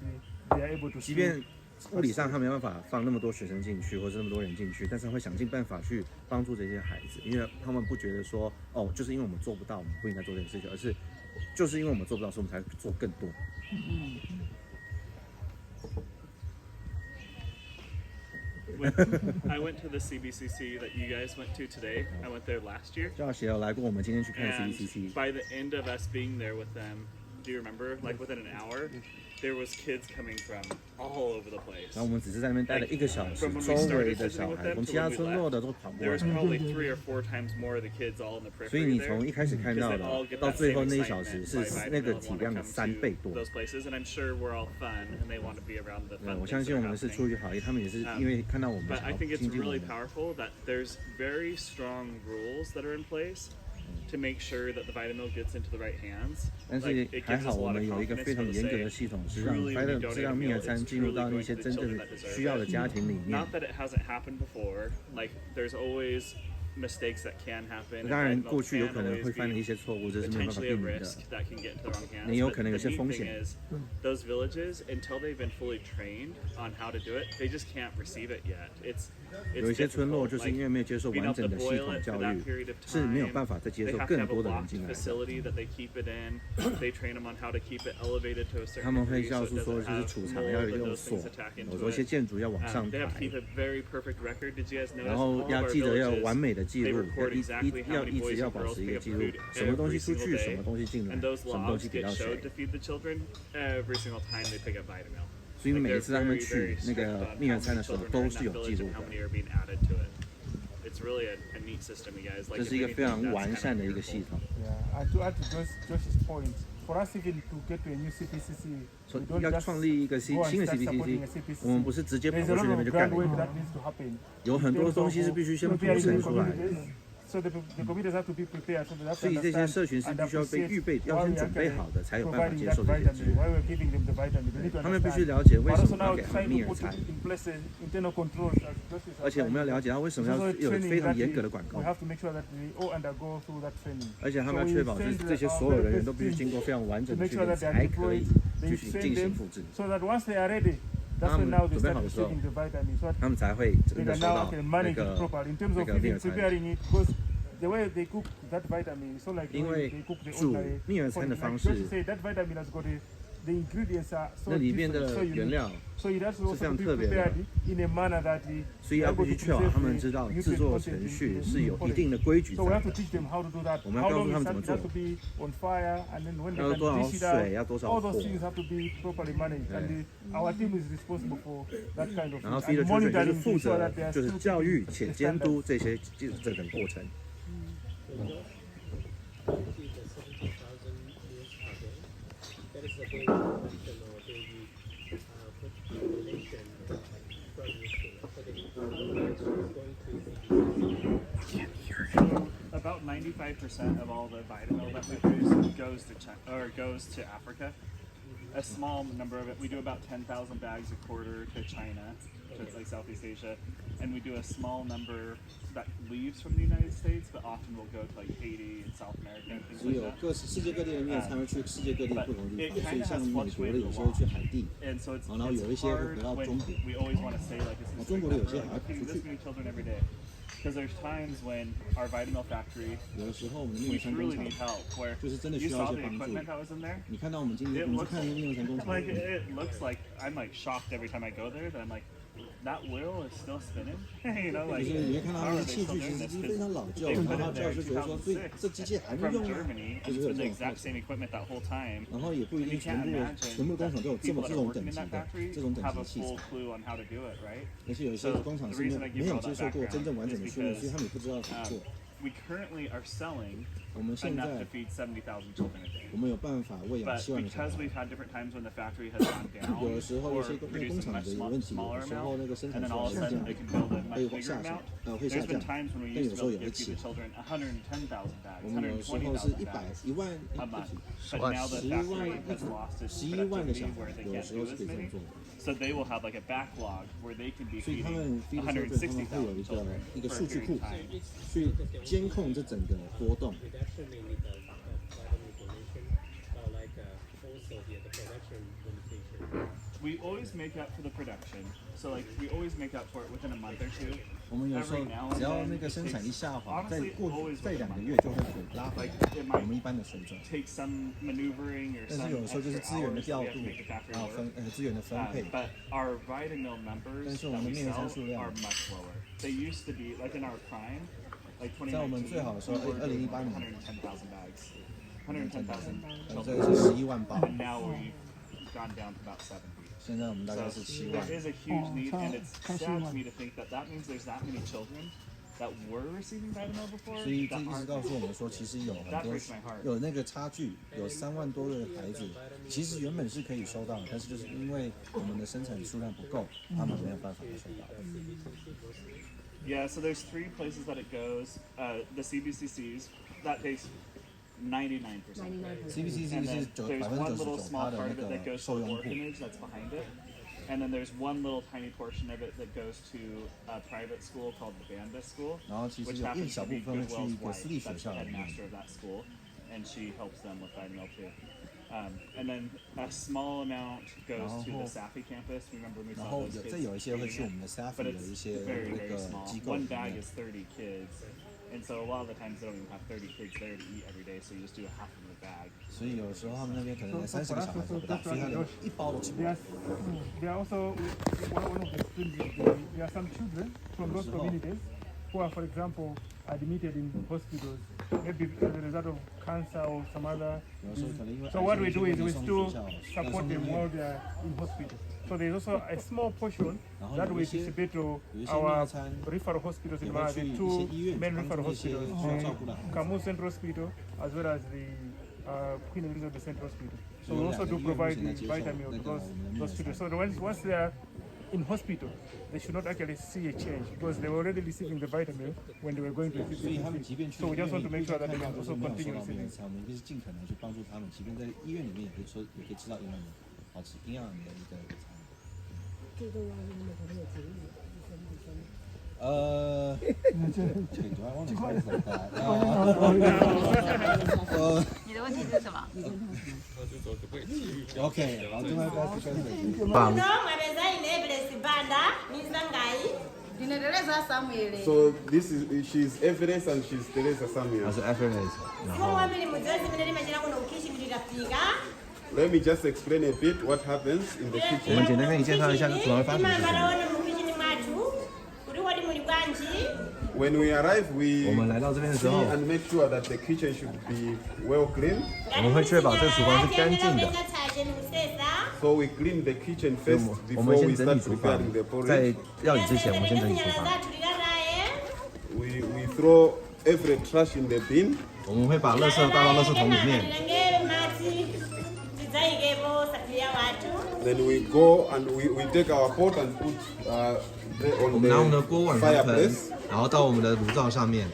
they are able to. 即便物理上他没办法放那么多学生进去，或者那么多人进去，但是他会想尽办法去帮助这些孩子，因为他们不觉得说，哦，就是因为我们做不到，我们不应该做这件事情，而是就是因为我们做不到，所以我们才做更多。I went to the CBCC that you guys went to today. I went there last year. Josh 也有来过我们今天去看 And CBCC。 by the end of us being there with them, do you remember? Like within an hour, there was kids coming from all over the place. 然后我们只是在那边待了1个小时， From when 周 we 围 started 的小 visiting with 孩 them 从 to 其他 when 村 we 落 left, 的都跑过 there 来 was。probably 3 or 4 times more of the kids all in the 所以 periphery 你 there. 从一开始看到 Because 的 they all get 到 that 最 same 后那1小 excitement 时 by 是 vitamin 那个 and 体 wanna 量的 come 3倍 to 多。 those places, and I'm sure we're all fun and they want to be around the fun 我 things 相 that 信 are 我们是 happening. 出于好意，他们也是因为看到我们 But 想 I 要 think it's 亲近我 really 们。 powerful that there's very strong rules that are in place to make sure that the vitamin gets into the right hands. 但 Like, 是 it 还 gives 好， us a 我 lot 们 of 有一个 confidence 非 to 常严格 say, 的系统，是让 truly, when you 是让 donate 蜜 a 月 meal, 餐 it's 进入 truly 到那 going 些 to the 真正 children that deserve 需要的 it. 家庭里面 Not。that it hasn't happened before. Like there's always mistakes that can happen. 当然， and 过去有 can 可能 always 会犯的 be 一些错误，这是没有办法 potentially 避 a 免的。 risk that can get into the wrong hands. 你有 But 可能有 the 些 neat 风 thing 险。 is, those villages, until they've been fully trained on how to do it, they just can't receive it yet. It's 有一些村落就是因为没有接受 being 完 able 整 to 的系 boil 统 it for 教 that 育， period of 是没有 time. 办法再接 They 受 have to 更 have a 多的人 locked 进来的。 facility that they keep it in. They train them on how to keep it elevated to a 他 certain 们会 degree 告 so 诉 it 说， doesn't 就是 have 储藏 mold 要 and 有 those 锁 things attack，有 into 说一些 it. 建筑要往上 They have 抬 to。keep a very perfect record. Did you guys notice? 然后 All of 要 our 记得要有 villages, 完美的记 they 录， record exactly how 要 many 一直 boys 要 and 保 girls 持一 pick 个 up 记录 food，什么东西 every 出 single 去，什 day. 么东西进来 And，those 什么东 logs 西给 get 到 showed 谁 to。feed the children every single time they pick up vitamin. 所以 Like 每一 they're 次他们 very, 去 very 那 strict 个 on 蜜月 how 餐 many 的时候 children are 都 in 是 that 有记 village 录 and how 的。 many are being added to it. It's really a neat system, you guys. Like 这 if 是一个 anything, 非常 that's 完 kind 善 of 的一个 wonderful. 系统。 Yeah, and to add to Josh's point, for us even to get to a new CBCC, 所 we 以 don't 要 just 创立一个 go and 新的 start supporting CBCC， a 我们不是直接跑 There's 过 a 去 lot 那边 of 就干了 groundwork 一个 that。needs to happen. 有很多东西是必须先铺 preparing 陈 the 出来的。 communities. So the communities have to be prepared. So they have to 所以这些 understand 社群是 and 必须要被 appreciate 预备，要 why 先 we 准备 actually 好的，才有办法 providing 接 that 受这些资 vitamin. 源。 Why we're giving them the vitamin. They need to 他们必须 understand. 了解为 But 什 also 么要 now 给他们 trying 蜜 to 月 put 餐， in place internal controls. 而且我们要了解他为什么 There's 要 also 有 training 非常 that 严格的管控 we，have to make sure that we all undergo through that training. 而且他们要 So 确 we 保是 send 这些 our 所有的人 very 都必须 best 经过非常完 to 整的 make 训 sure 练， that they are 才可以 deployed. 继 They 续 train 进行 them 复制。 so that once they are ready, that's 他 when 们 now they 准备 start 好的时候， receiving the vitamins. So 他们才会真 they 的 can 收 now 到 can 那 manage it 个 properly in terms 那 of 个蜜月 even 餐。 preparing it because the way they cook that vitamin is so like 因 the 为 way they cook the 煮 ordinary 蜜月餐的 food. 方 Like 式 Josh said, that vitamin has got the ingredients are so 那里面 different, 的 so 原 unique. 料 So it has 是 also 非常 to be 特别的， prepared in a manner that 所以要必须确保他们知道制作程序是有一定的规矩 So we 在 have to 的。 teach them how to do that. 我们 How 要告 long 诉他 it 们怎么 has 做， to be on fire, and then when they 要 can 多少 dish it out, 水，要多少 all 火 those，things have to be properly managed. And our team is responsible for that kind of 然后 thing. feed the And children 就是 monitoring 负 to ensure 责 that they are 就是 still 教育 keeping 且 the 监督 standards. 这些这整过程。That is a very question or very donation from So about 95% of all the vitamin that we produce goes to China, or goes to Africa. a small number of it. We do about 10,000 bags a quarter to China, to like Southeast Asia, and we do a small number that leaves from the United States, but often will go to like Haiti and South America and things 只有 like that. 各世界各地的面餐会去世界各地不同的地 It 方，所以 kind of 像 has 美国的 fluctuated 有 a 些会 lot. 去海地， And so it's 然后有一些会 hard 回到 when 中国， we always want to say like it's a 中国的有些 like 还 we're 出 feeding 去 this many children every day. Because there's times when our Vitamilk factory, 有的时候我们的 we 面餐工 truly 厂 need help. Where 就是真的 you 需要 saw 一 the 些帮助。 equipment that was in there. 你看到我们今天 It 我们 looks 去看那个面餐工厂， like it looks like I'm like shocked every time I go there. That I'm like, that wheel is still spinning. You know, 就 like 是你会看到 how 那 are 些 they 器 still 具其 doing 实 this? 是非常老旧， They 然 put 后 it 教 there 师觉得说，所以 2006这机械还能 from 用吗？ Germany, 就 and 是 it's 有 been 这 the 种过 exact 程。 same equipment that whole time. 然后也不一 You 定全 can't 部的 imagine 全部工厂都有 that 这么 people 这 that are 种 working 等 in 级 that 的 factory 这种等 have 级 a 的器 full 材， clue on how to do it, right? 而且有一些 So 工厂 the 是 reason I 没 give 有 all 接 that 受过真正 background 完整 is 的训练，所以 because 他们也不知道怎么做。 we currently are selling 我们现 enough 在 to feed 70,000 children a day. 我们有办法喂养 But 7万个小 because 孩。 we've had different times when the factory has gone down 有的时候有 or 些那个工 produced a 厂 much 的有问题，有 smaller 的时候 amount, 那个生 and 产 then 出 all 来 of a 下 sudden 降 they can build a 会 much bigger 下降 amount. 会下 There's been 降， times when we 但 used 有 to 时候 be 也 able 会 to give 起 the children 110,000 bags, 我们有时候是 120,000 bags 100、1万、a month. 10 But now the 万 factory has lost its 11万个 productivity 小孩 where，they 有的 can't 时候 do 是 as 可以这样 many. 做的。 So they will have like a backlog where they can be 所以他 feeding 们 feed the children 他们会有 160,000 一个 children 一个 for 数 a 据 period 库 of time. 去监控这整个波动。 We always make up for the production. So like we always make up for it within a month or two. 我们有时候 Every now and 只要 then 那个 it 生产一 takes- 下滑，再 honestly, 过 always 再 within a 2个 month 月 or 就会 two. 拉回 Like 来 it 我 might 们一般的水准。 take some maneuvering or 但 some 是有时候就是 extra 资源的 hours 调 that we 度 have to make the factory 然后 work. 资源的分配。 But our Vitamil numbers 但是我 that 们的 we 面餐 sell 数量 are much lower. They used to be like in our prime, like 在我们 2019, 最好的时候 we were doing 2018年 110,000 bags, 110,000 这个是11万包， and now we've gone down to about 70. 现在我们大概是 So 7万 there。is a huge need, and it's sad to me to think that that means there's that many children that were receiving Vitamil before 所以这 that 意思 aren't 告诉我 now. 们说，其实有很 That 多 breaks my heart. 有那个差距，有3万多个孩子，其实原本是可以收到的，但是就是因为我们的生产数量不够，他们没有办法收到。 Yeah, so there's 3 places that it goes. The CBCCs, that takes 99%. CBCC And then 是 there's one little 99%， small 它的 part 那 of it that 个 goes to 受 the 用户。 orphanage that's behind it. And then there's one little tiny portion of it that goes to a private school called the Banda School, 然后其实 which 有一 happens 小 to 部 be 分会去 Goodwill's 一个 wife. 私立学 That's the 校里面。 headmaster of that school, and she helps them with Vitamil too. And then a small amount goes to the Safi campus. Remember when we 然 saw 后 those 这 kids 有一些会去我 eating 们的 it? Safi But 的 it's 一些 very, 那 very 个 small. 机构 One 里 bag 面 is 30 kids. And so a lot of the times they don't even have 30 kids there to eat every day, so you just do half of the bag. 所以有时候他们那边可能连30个小孩都不到，所以他连一包都吃不 There 完 are。there are also one of the things is there are some children from those communities who are, for example, admitted in hospitals, maybe as a result of cancer or some other disease. So what we do is we still support them while they are in hospital. So there's also a small portion that we distribute to our referral hospitals in Malawi, the 2 main referral hospitals, the Kamu Central Hospital as well as the Queen Elizabeth Central Hospital. So we also do provide the Vitamil to those children. So once they are in hospital, they should not actually see a change because they were already receiving the Vitamil when they were going to receive 所以他们即便 the 去 So we 医院 just want to make sure that they 看 can 到就是 also 没有收 continue 到 receiving. 面餐，我们一定是尽可能去帮助他们，即便在医院里面也可以说也可以吃到营养的好吃营养的一个餐。最重要是他们旁边有节日，一生一生。Do I want to try like that? 你的问题是什么？ Okay, I'll do my best to translate. 棒。 So this is she's Everest and she's Teresa Samuel. 他是 Everest，然后 Let me just explain a bit what happens in the 我们 kitchen. 简单跟你介绍一下主要发生的事情。 When we arrive, we 我们来到这边的时 see 候， and make sure that the kitchen should be well clean. 我们会确保这个厨房是干净的。 So we clean the kitchen first 我们 before 先 we 整理 start 厨房 preparing the，在 porridge. 料理之前，我们先整理厨房。 We throw every trash in the bin. 我们会把垃圾倒到垃圾桶里面。 Then we go and we take our pot and put 我 on 们拿我们的锅碗 the 瓢盆 fireplace.，然后到我们的炉灶上面。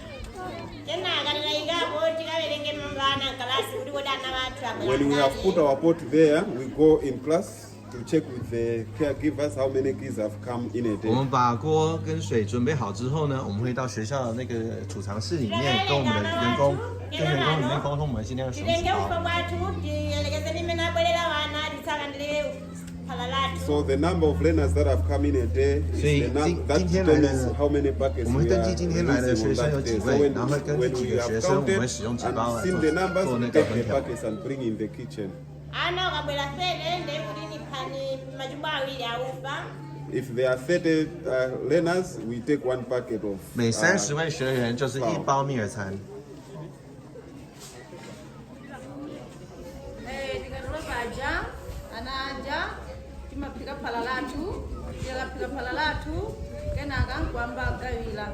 When we have put our pot there, we go in class to check with the caregivers how many kids have come in a 我 day. 们把锅跟水准备好之后呢，我们会到学校的那个储藏室里面，跟我们的员工里面沟通我们今天要使用几包。 So the number of learners that have come in a day is that determines how many buckets 我们 we 会登 are 记今天来的 using 学 on 生有 that 几 day. So 位， when 然后会根据几 we 个 have 学生，我们 counted 会使用几包 and 来 seen 做 the numbers, 做 we 那个 take 分 the 条。 buckets and bring in the kitchen. If there are 30 learners, we take one packet of. 每30位学员就是1包蜜尔餐。 timapika phala lathu tikapika phala lathu kenaka nkwamba gawila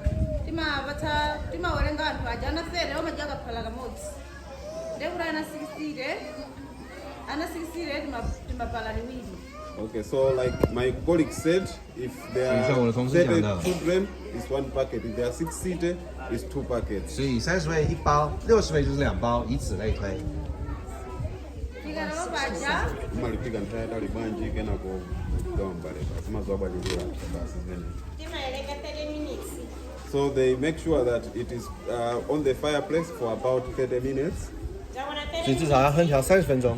timawerenga anthu aja anafere omajaka phala kamodzi ndekuti ana 60 timapala liwiri. Okay, so like my colleague said, if there are 30 children, it's one packet. If there are 60, it's 2 packets. 所以30位1包，60位就是2包，以此类推。 Malipika ntaya libanji kenako gawambaleka simazwabwalira basi zene. So they make sure that it is on the fireplace for about 30 minutes. 所以至少要烹调30分钟。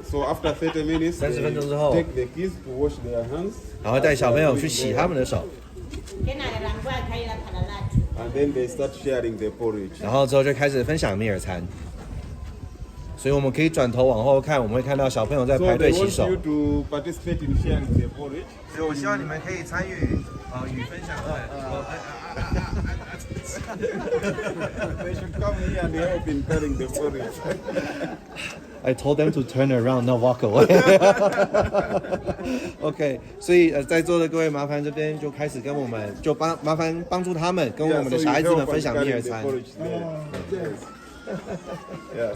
So after 30 minutes, they 30分钟之后， take the kids to wash their hands. 然后带小朋友去洗他们的手， And then they start sharing the porridge. 然后之后就开始分享蜜尔餐。所以我们可以转头往后看，我们会看到小朋友在 So 排队 they 洗 want 手。 you to participate in sharing the porridge. 所以我希望你们可以参与与分享的。 They should come here and help in carrying the porridge. I told them to turn around, not walk away. OK， 所以在座的各位，麻烦这边就开始跟我们就麻烦帮助他们跟我们的小孩子们分享蜜尔餐。Yes.